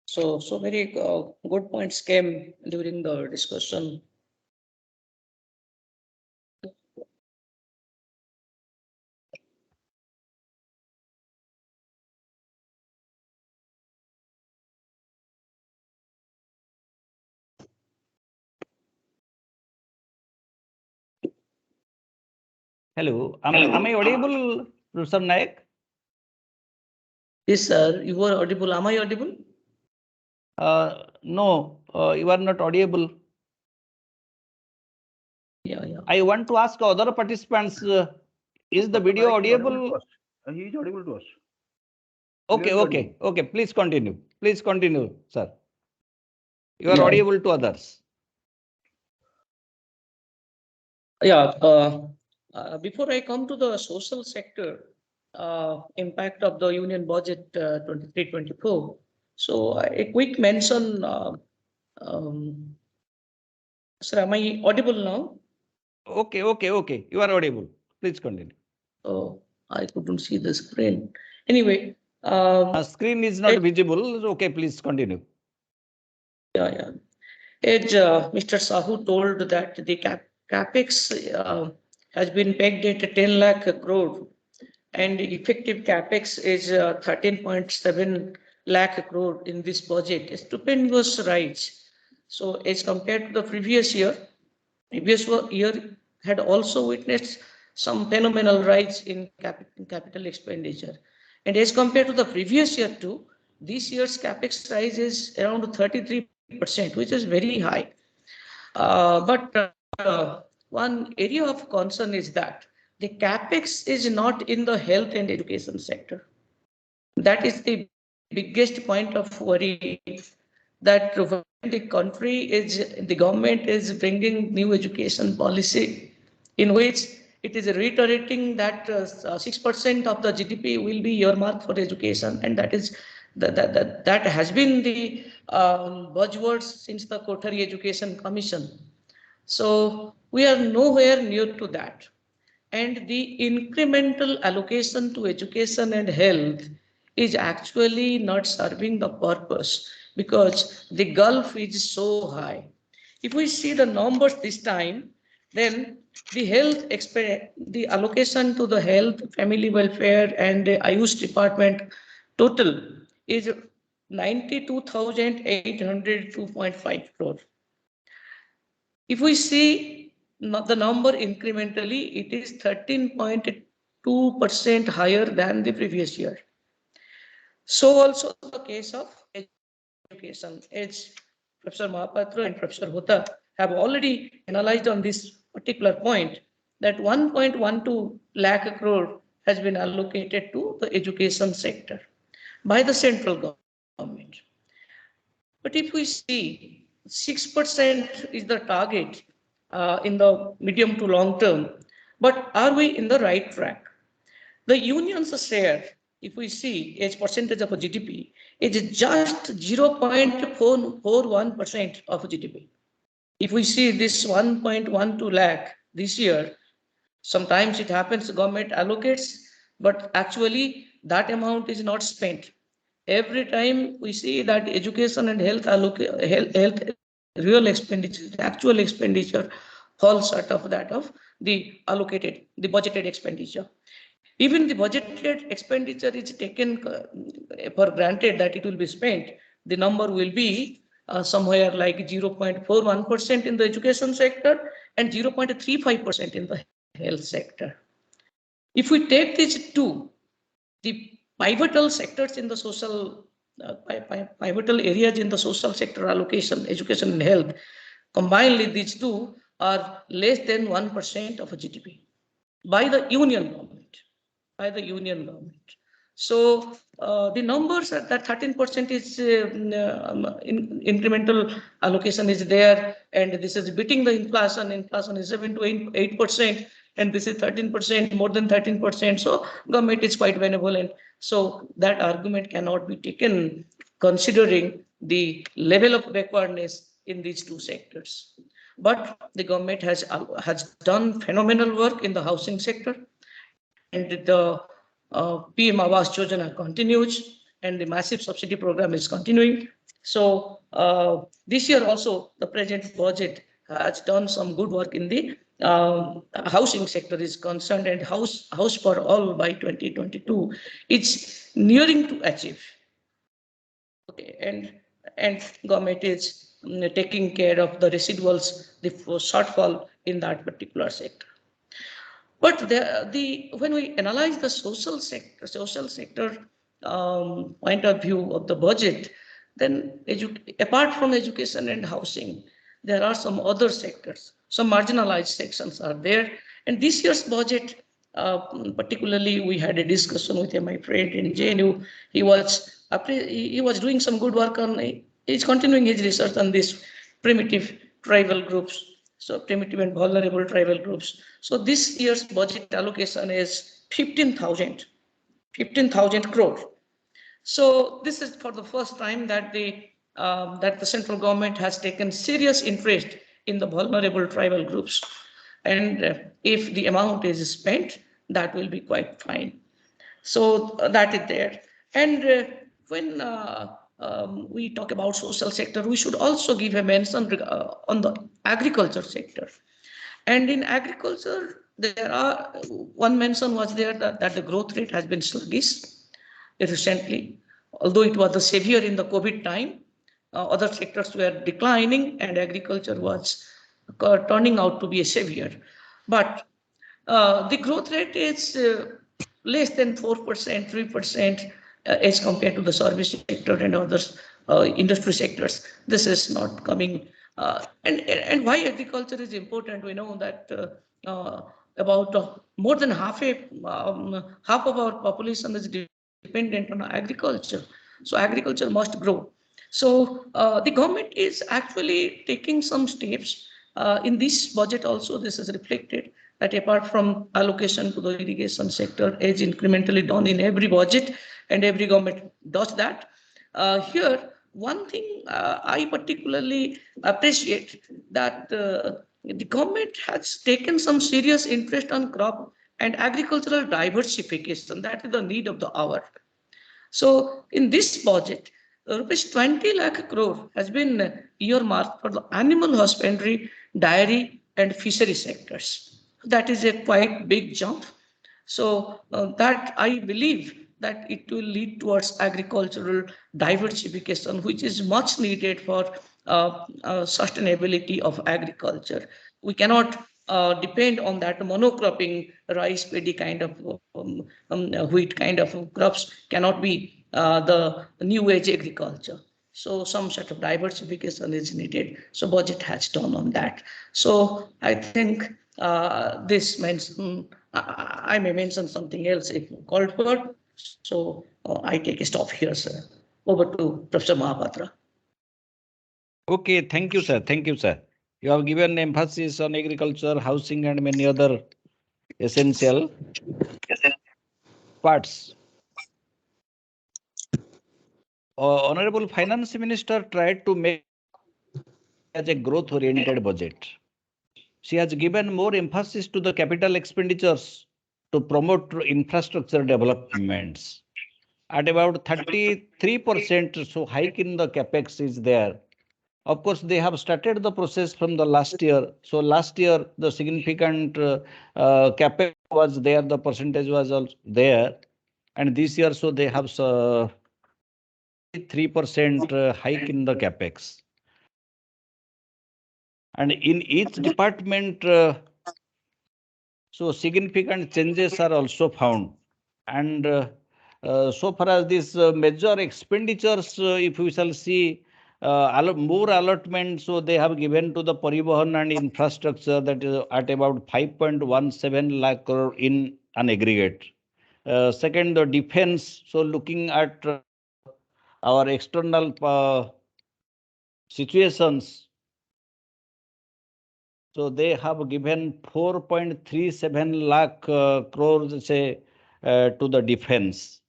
So many good points came during the discussion. Hello, am I audible, Professor Nayak? Yes, sir, you are audible. Am I audible? No, you are not audible. Yeah. I want to ask other participants, is the video audible? He is audible to us. Okay. Please continue. Please continue, sir. You are audible to others. Yeah. Before I come to the social sector impact of the union budget 23-24, so a quick mention. Sir, am I audible now? Okay. You are audible. Please continue. Oh, I couldn't see the screen. Anyway. Screen is not visible. Okay, please continue. Yeah. As Mr. Sahu told that the capex has been pegged at 10 lakh crore, and effective capex is 13.7 lakh crore in this budget. A stupendous rise. So as compared to the previous year had also witnessed some phenomenal rise in capital expenditure. And as compared to the previous year too, this year's capex rise is around 33%, which is very high. But one area of concern is that the capex is not in the health and education sector. That is the biggest point of worry, that the government is bringing new education policy in which it is reiterating that 6% of the GDP will be earmarked for education, and that has been the buzzwords since the Kothari Education Commission. So we are nowhere near to that, and the incremental allocation to education and health is actually not serving the purpose because the gulf is so high. If we see the numbers this time, then the allocation to the health, family welfare, and the Ayush department total is 92,802.5 crore. If we see the number incrementally, it is 13.2% higher than the previous year. So also the case of education, as Professor Mahapatra and Professor Hota have already analyzed on this particular point, that 1.12 lakh crore has been allocated to the education sector by the central government. But if we see 6% is the target in the medium to long term, but are we in the right track? The union's share, if we see as percentage of GDP, is just 0.41% of GDP. If we see this 1.12 lakh this year, sometimes it happens the government allocates, but actually that amount is not spent. Every time we see that education and health real expenditure, actual expenditure falls short of that of the budgeted expenditure. Even the budgeted expenditure is taken for granted that it will be spent. The number will be somewhere like 0.41% in the education sector and 0.35% in the health sector. If we take these two, the pivotal sectors in the social, pivotal areas in the social sector allocation, education and health, combinedly these two are less than 1% of a GDP by the union government. So the numbers are that 13% is incremental allocation is there, and this is beating the inflation. Inflation is 7 to 8%, and this is 13%, more than 13%. So government is quite benevolent. So that argument cannot be taken considering the level of backwardness in these two sectors. But the government has done phenomenal work in the housing sector, and the PM Awas Yojana continues, and the massive subsidy program is continuing. So this year also the present budget has done some good work in the housing sector is concerned, and house for all by 2022 it's nearing to achieve. Okay, and government is taking care of the residuals, the shortfall in that particular sector. But when we analyze the social sector point of view of the budget, then apart from education and housing, there are some other sectors, some marginalized sections are there. And this year's budget, particularly, we had a discussion with my friend in JNU. He was doing some good work on. He's continuing his research on these primitive tribal groups. So primitive and vulnerable tribal groups. So this year's budget allocation is 15,000 crore. So this is for the first time that the central government has taken serious interest in the vulnerable tribal groups. And if the amount is spent, that will be quite fine. So that is there. And when we talk about social sector, we should also give a mention on the agriculture sector. And in agriculture, one mention was there that the growth rate has been sluggish recently. Although it was the savior in the COVID time, other sectors were declining and agriculture was turning out to be a savior. But the growth rate is less than 4%, 3% as compared to the service sector and others industry sectors. This is not coming. And why agriculture is important? We know that about more than half of our population is dependent on agriculture. So agriculture must grow. So the government is actually taking some steps in this budget. Also, this is reflected that apart from allocation to the irrigation sector, as incrementally done in every budget, and every government does that. Here, one thing I particularly appreciate that the government has taken some serious interest on crop and agricultural diversification. That is the need of the hour. So in this budget, rupees 20 lakh crore has been earmarked for the animal husbandry, dairy, and fishery sectors. That is a quite big jump. So that I believe that it will lead towards agricultural diversification, which is much needed for sustainability of agriculture. We cannot depend on that monocropping rice, paddy kind of wheat kind of crops cannot be the new age agriculture. So some sort of diversification is needed. So budget has done on that. So I think this means I may mention something else if called for. So I take a stop here, sir. Over to Professor Mahapatra. Okay, thank you, sir. Thank you, sir. You have given emphasis on agriculture, housing, and many other essential parts. Honorable Finance Minister tried to make as a growth-oriented budget. She has given more emphasis to the capital expenditures to promote infrastructure developments at about 33%. So hike in the capex is there. Of course, they have started the process from the last year. So last year, the significant capex was there, the percentage was also there. And this year, so they have 3% hike in the capex. And in each department, so significant changes are also found. And so far as these major expenditures, if we shall see more allotment, so they have given to the Parivahan and infrastructure, that is at about 5.17 lakh crore in an aggregate. Second, the defense. So looking at our external situations, so they have given 4.37 lakh crores, say, to the defense.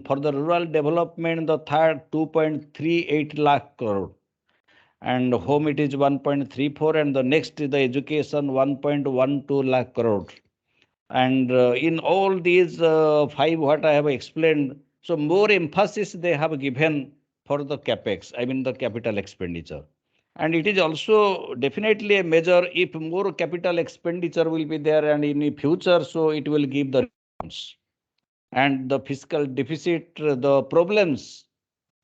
For the rural development, the third 2.38 lakh crore, and home it is 1.34, and the next is the education 1.12 lakh crore. And in all these five, what I have explained, so more emphasis they have given for the capex, I mean the capital expenditure. And it is also definitely a measure. If more capital expenditure will be there and in the future, so it will give the response. And the fiscal deficit, the problems,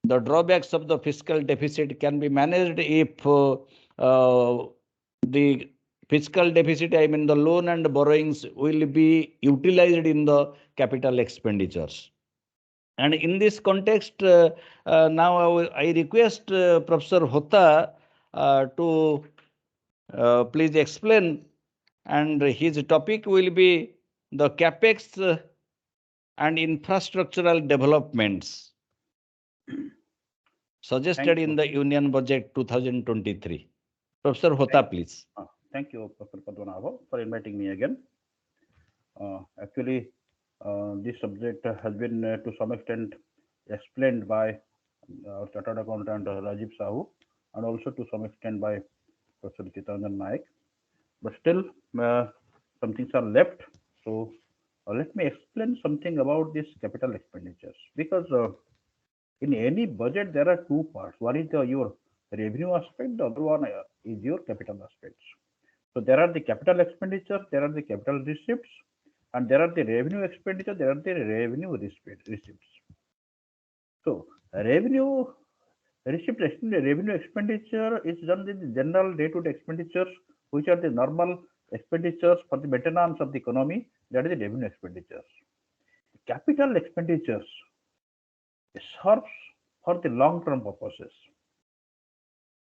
the drawbacks of the fiscal deficit can be managed if the fiscal deficit, I mean the loan and borrowings, will be utilized in the capital expenditures. And in this context, now I request Professor Hota to please explain, and his topic will be the capex and infrastructural developments suggested in the Union Budget 2023. Professor Hota, please. Thank you, Professor Padmanabhan, for inviting me again. Actually, this subject has been to some extent explained by our chartered accountant Rajiv Sahu, and also to some extent by Professor Chittaranjan Naik. But still, some things are left. So let me explain something about these capital expenditures, because in any budget there are two parts. One is your revenue aspect, the other one is your capital aspects. So there are the capital expenditure, there are the capital receipts, and there are the revenue expenditure, there are the revenue receipts. So revenue expenditure is done with the general day-to-day expenditures, which are the normal expenditures for the maintenance of the economy. That is the revenue expenditures. Capital expenditures serves for the long-term purposes.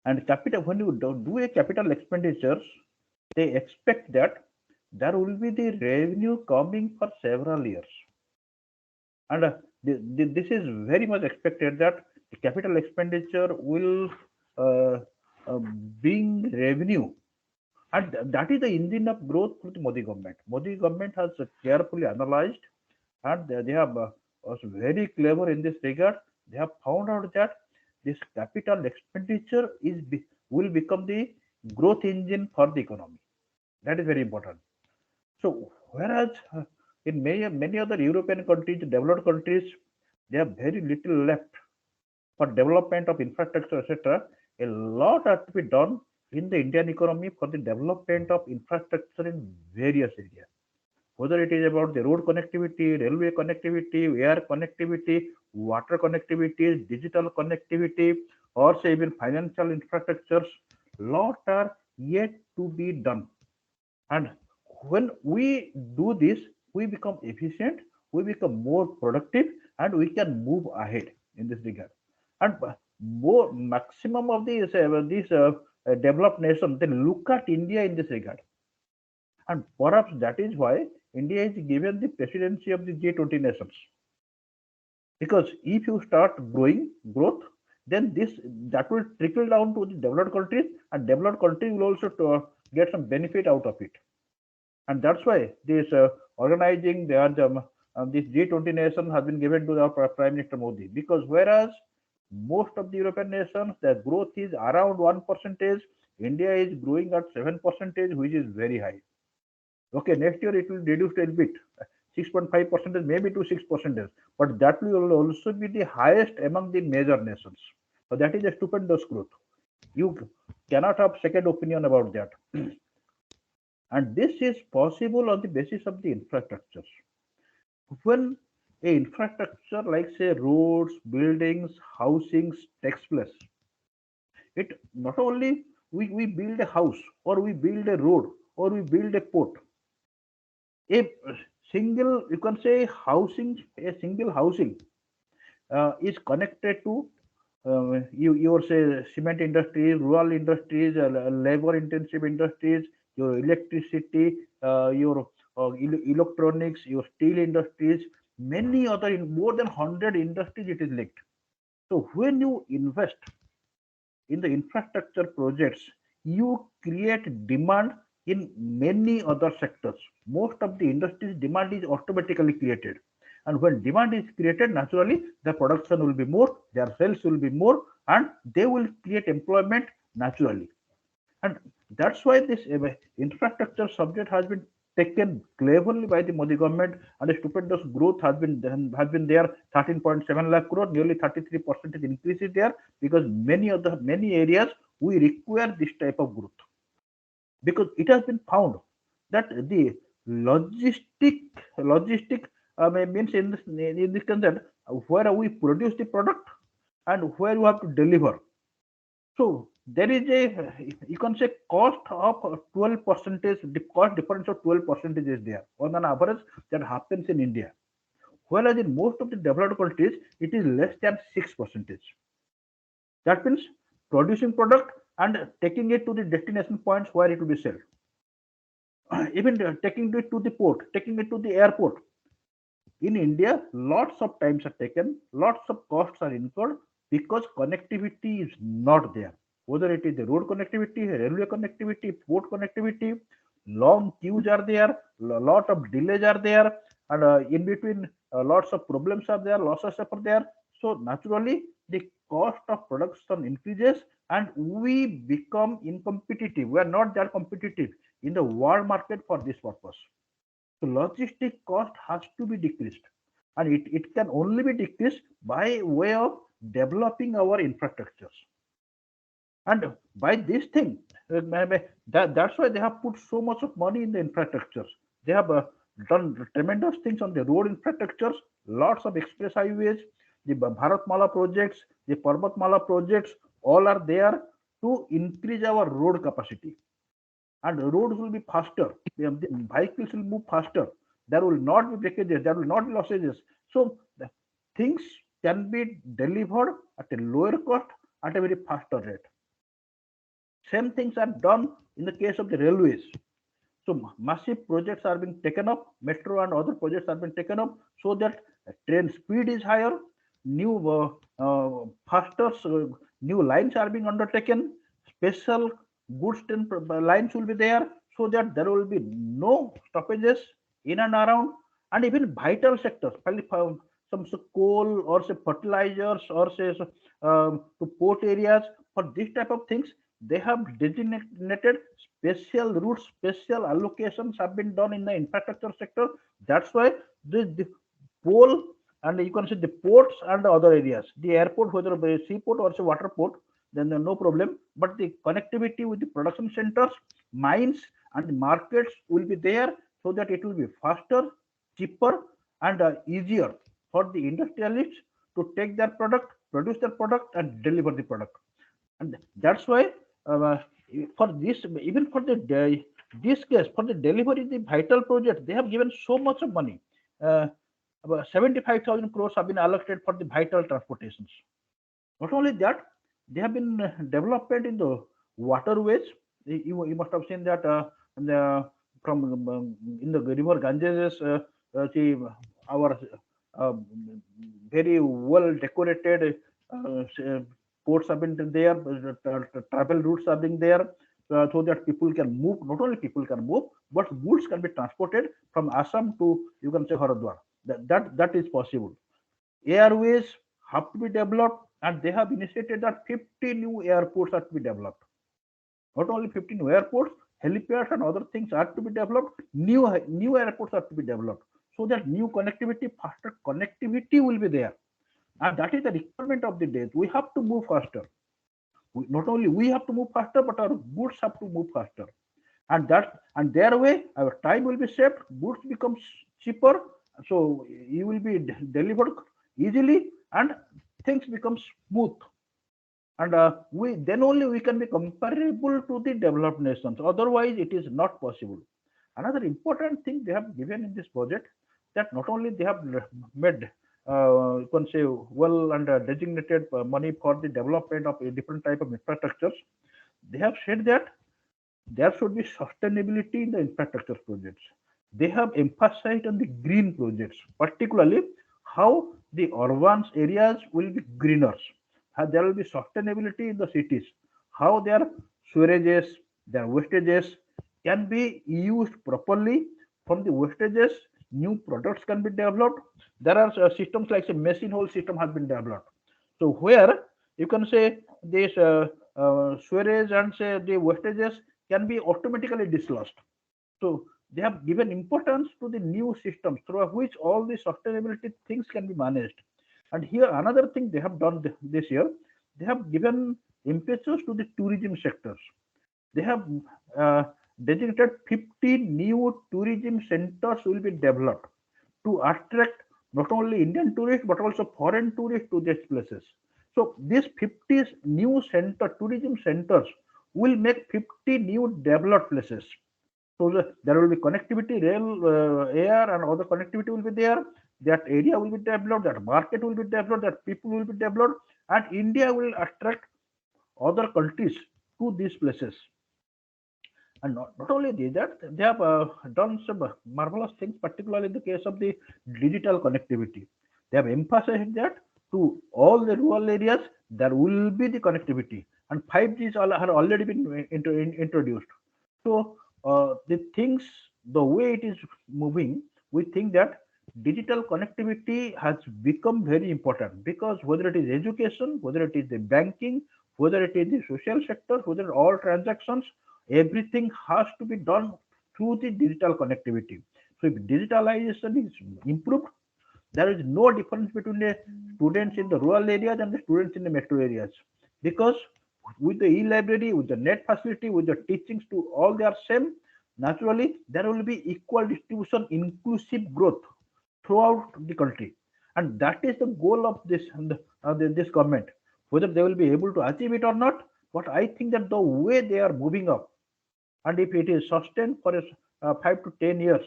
And capital, when you do a capital expenditures, they expect that there will be the revenue coming for several years. And this is very much expected, that the capital expenditure will bring revenue. And that is the engine of growth for the Modi government. Modi government has carefully analyzed, and they have was very clever in this regard. They have found out that this capital expenditure will become the growth engine for the economy. That is very important. So whereas in many other European countries, developed countries, they have very little left for development of infrastructure, etc. A lot has to be done in the Indian economy for the development of infrastructure in various areas. Whether it is about the road connectivity, railway connectivity, air connectivity, water connectivity, digital connectivity, or say even financial infrastructures, lot are yet to be done. And when we do this, we become efficient, we become more productive, and we can move ahead in this regard. And more maximum of these developed nations, they look at India in this regard. And perhaps that is why India is given the presidency of the G20 nations. Because if you start growth, then that will trickle down to the developed countries, and developed countries will also get some benefit out of it. And that's why this organizing this G20 nation has been given to our Prime Minister Modi. Because whereas most of the European nations, the growth is around 1%, India is growing at 7%, which is very high. Okay, next year it will reduce a little bit. 6.5%, maybe to 6%, but that will also be the highest among the major nations. So that is a stupendous growth. You cannot have second opinion about that. And this is possible on the basis of the infrastructures. When a infrastructure like say roads, buildings, housings takes place, it not only we build a house or we build a road or we build a port. A single, you can say housing, a single housing is connected to your say cement industries, rural industries, labor intensive industries, your electricity, your electronics, your steel industries, many other in more than 100 industries it is linked. So when you invest in the infrastructure projects, you create demand in many other sectors. Most of the industries demand is automatically created. And when demand is created, naturally the production will be more, their sales will be more, and they will create employment naturally. And that's why this infrastructure subject has been taken cleverly by the Modi government, and a stupendous growth has been there. 13.7 lakh crore, nearly 33% increase is there, because many areas we require this type of growth, because it has been found that the logistic means in this concept, where we produce the product and where you have to deliver. So there is a, you can say, cost of 12%, the cost difference of 12% is there on an average that happens in India. Whereas in most of the developed countries, it is less than 6%. That means producing product and taking it to the destination points where it will be sold. Even taking it to the port, taking it to the airport. In India, lots of times are taken, lots of costs are incurred because connectivity is not there. Whether it is the road connectivity, railway connectivity, port connectivity, long queues are there, lot of delays are there, and in between lots of problems are there, losses are there. So naturally, the cost of production increases and we become incompetitive. We are not that competitive in the world market for this purpose. So logistic cost has to be decreased, and it can only be decreased by way of developing our infrastructures. And by this thing, that's why they have put so much of money in the infrastructures. They have done tremendous things on the road infrastructures, lots of express highways, the Bharatmala projects, the Parvatmala projects, all are there to increase our road capacity. And roads will be faster. The vehicles will move faster. There will not be breakages. There will not be losses. So the things can be delivered at a lower cost at a very faster rate. Same things are done in the case of the railways. So massive projects are being taken up. Metro and other projects are being taken up so that train speed is higher. New faster new lines are being undertaken. Special goods train lines will be there so that there will be no stoppages in and around, and even vital sectors, some coal or say fertilizers or say to port areas. For this type of things, they have designated special routes, special allocations have been done in the infrastructure sector. That's why the pole, and you can see the ports and the other areas, the airport, whether a seaport or say water port, then no problem. But the connectivity with the production centers, mines, and the markets will be there so that it will be faster, cheaper, and easier for the industrialists to take their product, produce their product, and deliver the product. And that's why for this, even for the this case, for the delivery, the vital project, they have given so much of money. About 75,000 crores have been allocated for the vital transportations. Not only that, they have been development in the waterways. You must have seen that from in the river Ganges, our very well decorated ports have been there, travel routes are being there, so that people can move. Not only people can move, but goods can be transported from Assam to, you can say, Haridwar. That is possible. Airways have to be developed, and they have initiated that 50 new airports are to be developed. Not only 15 new airports, helipads and other things are to be developed. New airports are to be developed so that new connectivity, faster connectivity will be there. And that is the requirement of the day. We have to move faster. Not only we have to move faster, but our goods have to move faster. And their way, our time will be saved, goods becomes cheaper, so you will be delivered easily, and things become smooth. And then only we can be comparable to the developed nations. Otherwise, it is not possible. Another important thing they have given in this budget, that not only they have made you can say well and designated money for the development of a different type of infrastructures, they have said that there should be sustainability in the infrastructure projects. They have emphasized on the green projects, particularly how the urban areas will be greener, how there will be sustainability in the cities, how their sewages, their wastages can be used properly. From the wastages, new products can be developed. There are systems like a machine hole system has been developed. So where you can say this sewage and say the wastages can be automatically dislodged. So they have given importance to the new systems through which all the sustainability things can be managed. And here another thing they have done this year, they have given impetus to the tourism sectors. They have designated 50 new tourism centers will be developed to attract not only Indian tourists but also foreign tourists to these places. So these 50 new tourism centers will make 50 new developed places. So there will be connectivity, rail, air, and other connectivity will be there. That area will be developed, that market will be developed, that people will be developed, and India will attract other countries to these places. And not only that, they have done some marvelous things, particularly in the case of the digital connectivity. They have emphasized that to all the rural areas, there will be the connectivity, and 5G have already been introduced. So the things, the way it is moving, we think that digital connectivity has become very important, because whether it is education, whether it is the banking, whether it is the social sector, whether all transactions, everything has to be done through the digital connectivity. So if digitalization is improved, there is no difference between the students in the rural areas and the students in the metro areas, because with the e-library, with the net facility, with the teachings to all, they are same. Naturally, there will be equal distribution, inclusive growth throughout the country, and that is the goal of this this government. Whether they will be able to achieve it or not, but I think that the way they are moving up, and if it is sustained for 5 to 10 years,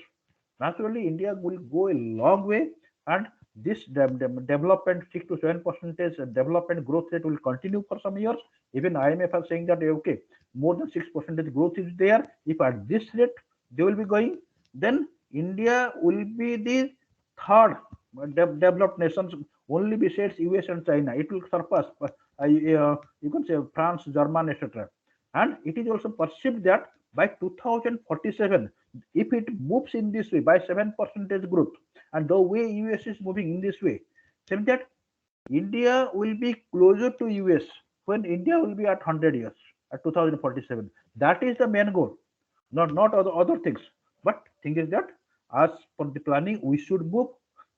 naturally India will go a long way, and this development 6 to 7% development growth rate will continue for some years. Even IMF are saying that okay, more than 6% growth is there. If at this rate they will be going, then India will be the third developed nations, only besides US and China. It will surpass you can say France, Germany, etc. And it is also perceived that by 2047, if it moves in this way by 7% growth, and the way US is moving in this way, saying that India will be closer to US when India will be at 100 years at 2047. That is the main goal, not other things. But thing is that as for the planning, we should move.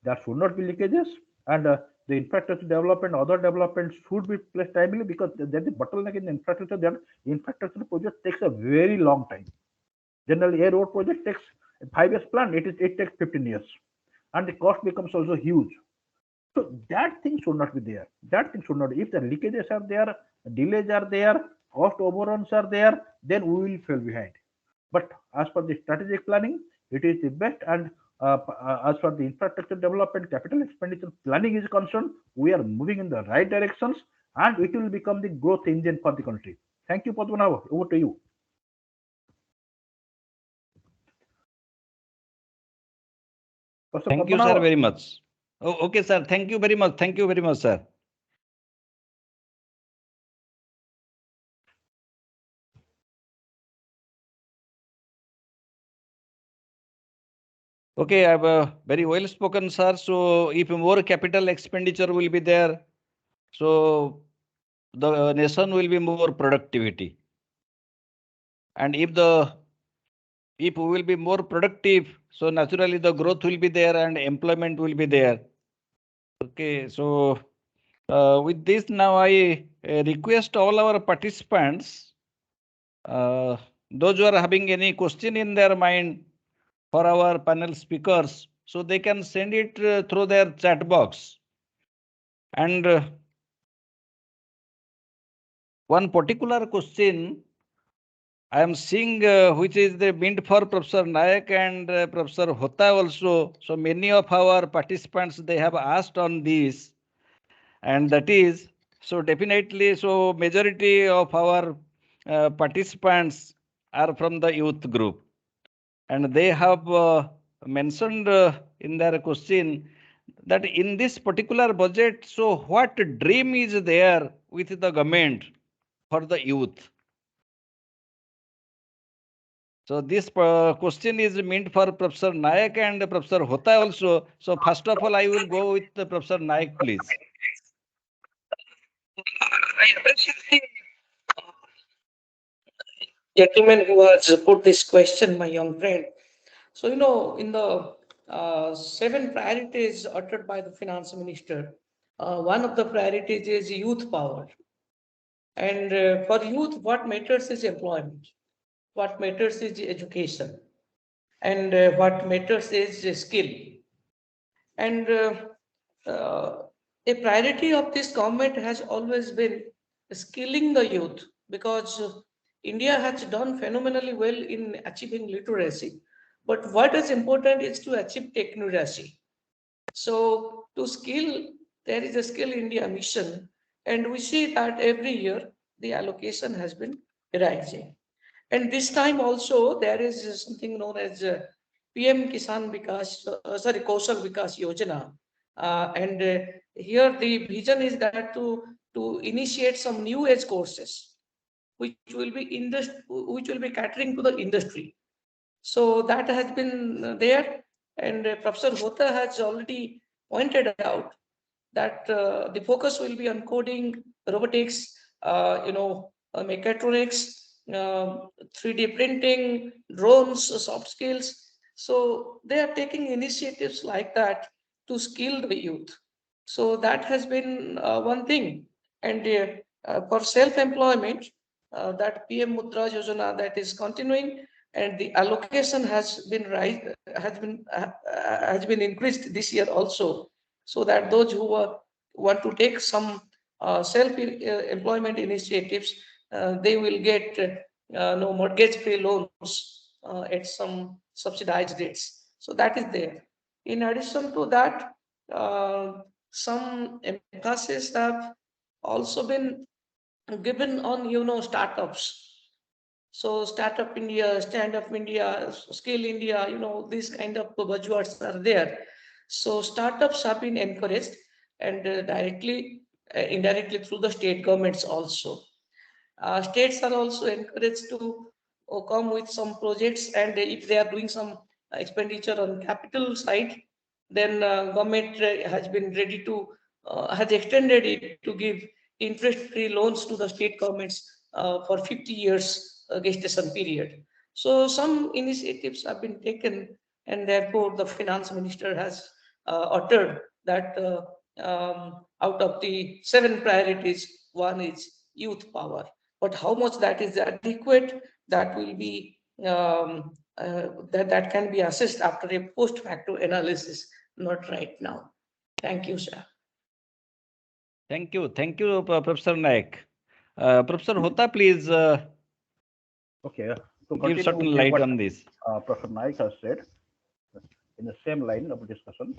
There should not be leakages, and the infrastructure development, other development should be placed timely, because there is a bottleneck in the infrastructure. That infrastructure project takes a very long time. Generally, a road project takes 5 years plan. It takes 15 years, and the cost becomes also huge. So that thing should not be there. That thing should not. If the leakages are there, delays are there, cost overruns are there, then we will fall behind. But as per the strategic planning, it is the best. And as far the infrastructure development, capital expenditure planning is concerned, we are moving in the right directions, and it will become the growth engine for the country. Thank you, Padmanabh. Over to you. Thank you, sir, very much. Oh, okay, sir. Thank you very much. Thank you very much, sir. Okay, I have very well spoken, sir. So if more capital expenditure will be there, so the nation will be more productivity. And if the if we will be more productive, so naturally the growth will be there and employment will be there. Okay, so with this now I request all our participants, those who are having any question in their mind for our panel speakers, so they can send it through their chat box. And one particular question I am seeing which is the meant for Professor Nayak and Professor Hota also. So many of our participants, they have asked on this, and that is, so definitely, so majority of our participants are from the youth group, and they have mentioned in their question that in this particular budget, so what dream is there with the government for the youth? So this question is meant for Professor Nayak and Professor Hota also. So first of all, I will go with Professor Nayak, please. I appreciate the gentleman who has put this question, my young friend. So, in the 7 priorities uttered by the finance minister, one of the priorities is youth power. And for youth, what matters is employment. What matters is education. And what matters is skill. And a priority of this government has always been skilling the youth, because India has done phenomenally well in achieving literacy. But what is important is to achieve technocracy. So to skill, there is a Skill India mission, and we see that every year the allocation has been rising. And this time also there is something known as PM Kisan Kaushal Vikas Yojana. And here the vision is that to initiate some new age courses which will be catering to the industry. So that has been there, and Professor Hota has already pointed out that the focus will be on coding, robotics, mechatronics, 3D printing, drones, soft skills. So they are taking initiatives like that to skill the youth. So that has been one thing. And for self-employment, that PM Mudra Yojana that is continuing, and the allocation has been increased this year also, so that those who want to take some self-employment initiatives, they will get no mortgage-free loans at some subsidized rates. So that is there. In addition to that, some emphasis have also been given on startups. So Startup India, Stand Up India, Skill India, these kind of buzzwords are there. So startups have been encouraged, and indirectly through the state governments also. States are also encouraged to come with some projects, and if they are doing some expenditure on capital side, then government has been ready to has extended it to give interest-free loans to the state governments for 50 years gestation period. So some initiatives have been taken, and therefore the finance minister has uttered that out of the 7 priorities, one is youth power. But how much that is adequate, that will be that can be assessed after a post facto analysis, not right now. Thank you, sir. Thank you, Professor Nayak. Professor Hota, please Okay, to give certain light on this. Professor Naik has said in the same line of discussion.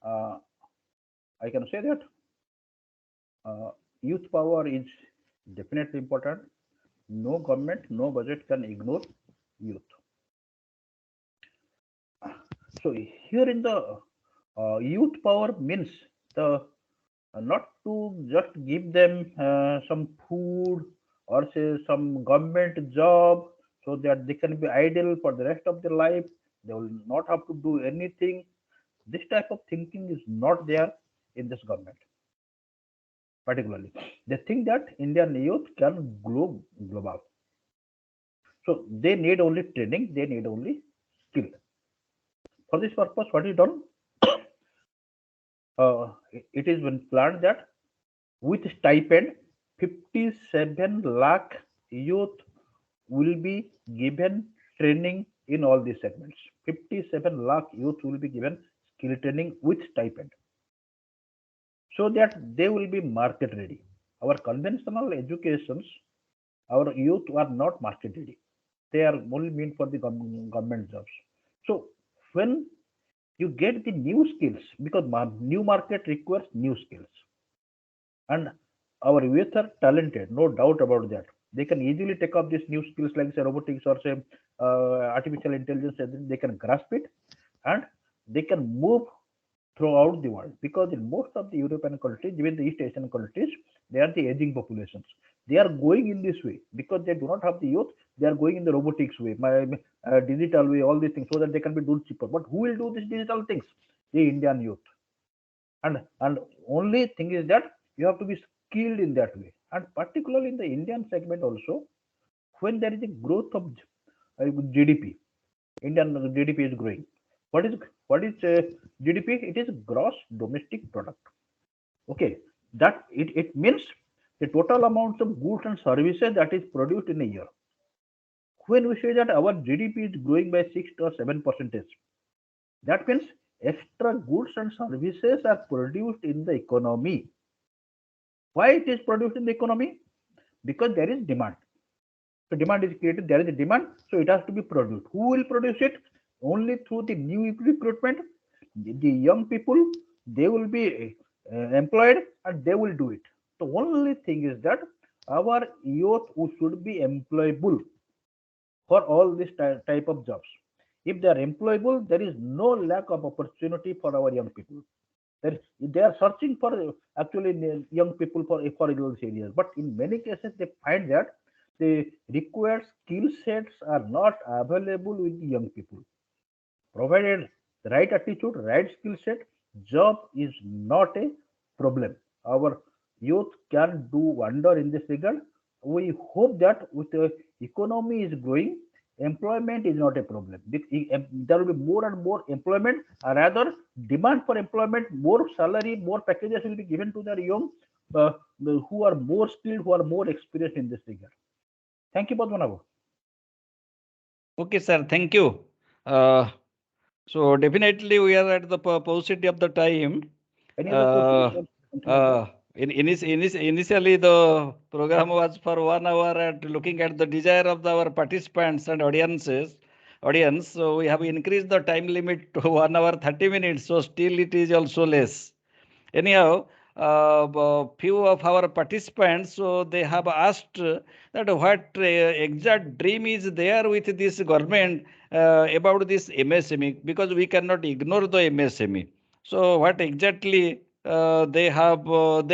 I can say that youth power is definitely important. No government, no budget can ignore youth. So here in the youth power means the not to just give them some food or say some government job so that they can be idle for the rest of their life. They will not have to do anything. This type of thinking is not there in this government. Particularly, they think that Indian youth can grow global. So they need only training, they need only skill. For this purpose, what is done? It is been planned that with stipend, 57 lakh youth will be given training in all these segments. 57 lakh youth will be given skill training with stipend, so that they will be market ready. Our conventional educations, our youth are not market ready. They are only meant for the government jobs. So when you get the new skills, because new market requires new skills, and our youth are talented, no doubt about that. They can easily take up these new skills like say robotics or say artificial intelligence, and they can grasp it and they can move throughout the world, because in most of the European countries, even the East Asian countries, they are the aging populations. They are going in this way because they do not have the youth. They are going in the robotics way, digital way, all these things, so that they can be done cheaper. But who will do these digital things? The Indian youth. And only thing is that you have to be skilled in that way. And particularly in the Indian segment also, when there is a growth of GDP, Indian GDP is growing. What is GDP? It is gross domestic product. Okay, that it means the total amount of goods and services that is produced in a year. When we say that our GDP is growing by 6 or 7%, that means extra goods and services are produced in the economy. Why it is produced in the economy? Because there is demand. So demand is created, there is a demand, so it has to be produced. Who will produce it? Only through the new recruitment. The young people, they will be employed and they will do it. The only thing is that our youth should be employable for all this type of jobs. If they are employable, there is no lack of opportunity for our young people. They are searching for actually young people for those areas, but in many cases they find that the required skill sets are not available with the young people. Provided the right attitude, right skill set, job is not a problem. Our youth can do wonder in this regard. We hope that with the economy is growing, employment is not a problem. There will be more and more employment, or rather demand for employment, more salary, more packages will be given to the young who are more skilled, who are more experienced in this regard. Thank you, Padmanabh. Okay, sir. Thank you. So definitely we are at the paucity of the time. Any other questions? Initially, the program was for 1 hour, and looking at the desire of our participants and audience, so we have increased the time limit to 1 hour 30 minutes. So still it is also less. Anyhow, few of our participants, so they have asked that what exact dream is there with this government about this MSME, because we cannot ignore the MSME. So what exactly they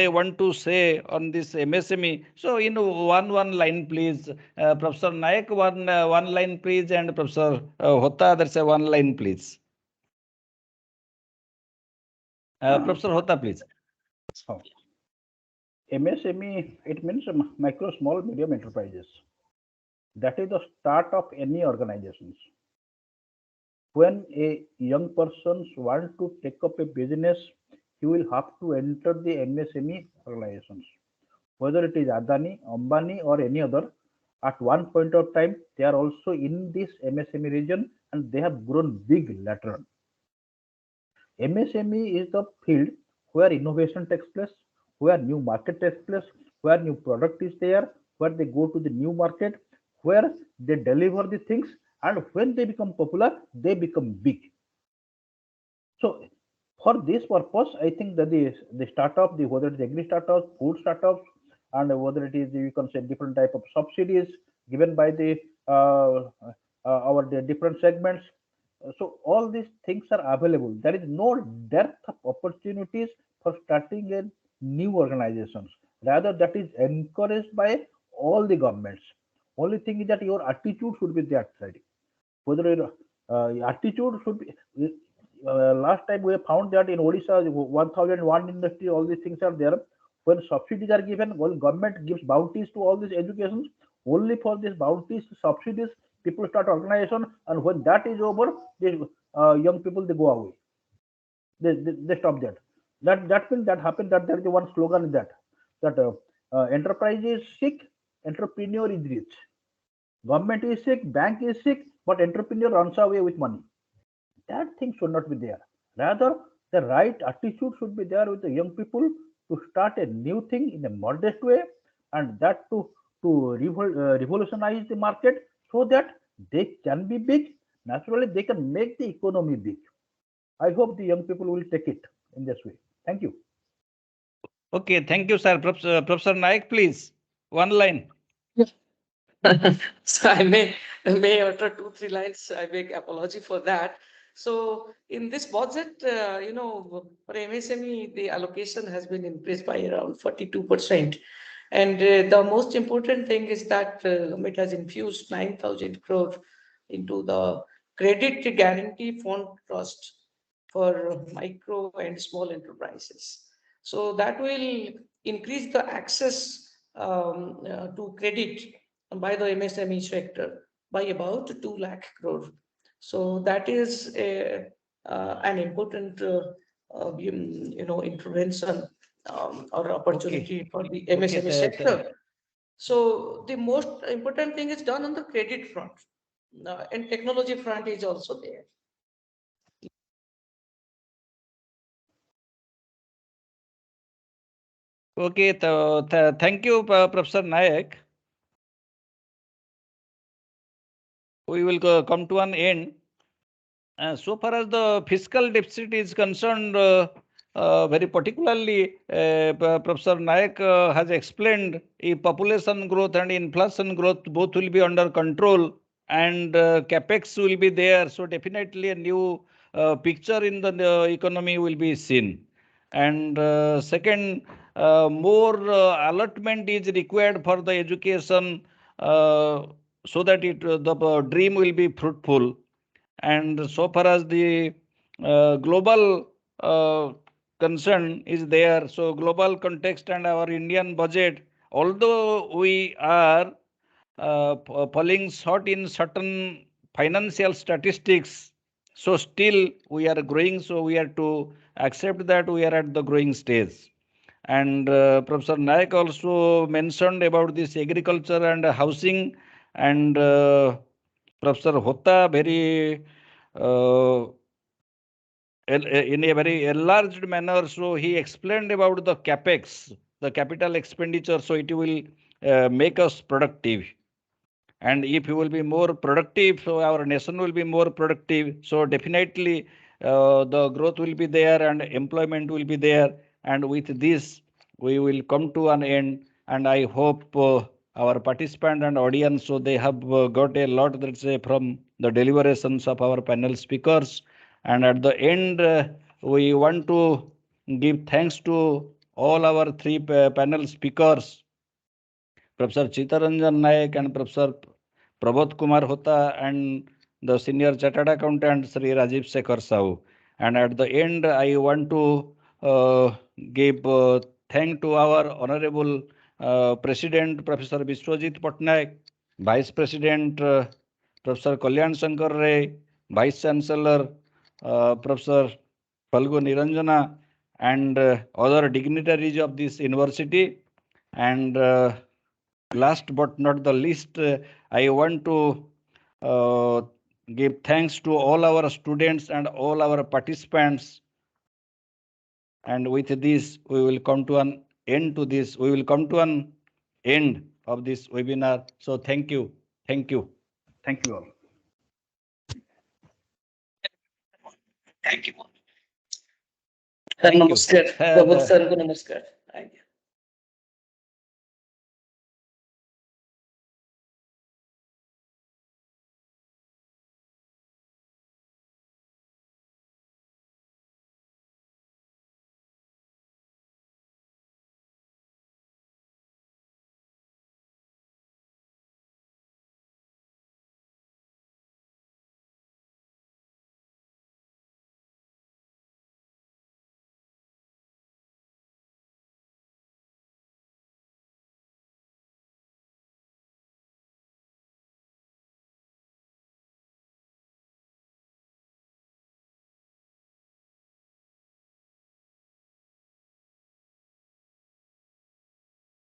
want to say on this MSME? So in one line, please, Professor Nayak, one line, please, and Professor Hota, that's a one line, please. Professor Hota, please. MSME, it means micro, small, medium enterprises. That is the start of any organizations. When a young person wants to take up a business, he will have to enter the MSME organizations. Whether it is Adani, Ambani, or any other, at one point of time, they are also in this MSME region and they have grown big later on. MSME is the field where innovation takes place, where new market takes place, where new product is there, where they go to the new market, where they deliver the things, and when they become popular, they become big. So for this purpose, I think that the startup, whether it is agri startups, food startups, and whether it is, you can say, different type of subsidies given by the different segments. So all these things are available. There is no depth of opportunities for starting a new organizations. Rather, that is encouraged by all the governments. Only thing is that your attitude should be that side. Whether your attitude should be. Last time we have found that in Odisha, 1001 industry, all these things are there. When subsidies are given, when government gives bounties to all these educations, only for this bounties, subsidies. People start organization, and when that is over, these young people, they go away. They stop that. That means that happened. That there is one slogan that enterprise is sick, entrepreneur is rich. Government is sick, bank is sick, but entrepreneur runs away with money. That thing should not be there. Rather, the right attitude should be there with the young people to start a new thing in a modest way, and that to revolutionize the market so that they can be big. Naturally, they can make the economy big. I hope the young people will take it in this way. Thank you. Okay, thank you, sir. Professor Naik, please, one line. So I may utter 2-3 lines. I beg apology for that. So in this budget, for MSME, the allocation has been increased by around 42%. And the most important thing is that government has infused 9,000 crore into the credit guarantee fund trust for micro and small enterprises. So that will increase the access to credit by the MSME sector by about 2 lakh crore. So that is an important intervention or opportunity for the MSME sector. So the most important thing is done on the credit front, and technology front is also there. Okay, thank you, Professor Nayak. We will come to an end. So far as the fiscal deficit is concerned, very particularly, Professor Nayak has explained if population growth and inflation growth both will be under control and capex will be there. So definitely a new picture in the economy will be seen. And second, more allotment is required for the education so that the dream will be fruitful. And so far as the global concern is there, so global context and our Indian budget, although we are falling short in certain financial statistics, so still we are growing, so we have to accept that we are at the growing stage. And Professor Naik also mentioned about this agriculture and housing, and Professor Hota very in a very enlarged manner. So he explained about the capex, the capital expenditure. So it will make us productive. And if we will be more productive, so our nation will be more productive. So definitely the growth will be there and employment will be there. And with this, we will come to an end. And I hope our participant and audience, so they have got a lot, let's say, from the deliberations of our panel speakers. And at the end, we want to give thanks to all our three panel speakers, Professor Chitaranjan Naik and Professor Prabodh Kumar Hota, and the Senior Chartered Accountant Sri Rajiv Shekhar Sahu. And at the end, I want to give thank to our Honorable President Professor Biswajit Patnaik, Vice President Professor Kalyan Shankar Ray, Vice Chancellor Professor Falgu Niranjana, and other dignitaries of this university. And last but not the least, I want to give thanks to all our students and all our participants. And with this, we will come to an end to this. We will come to an end of this webinar. So thank you. Thank you. Thank you all. Thank you. Namaskar. Prabodh sir, namaskar. Thank you.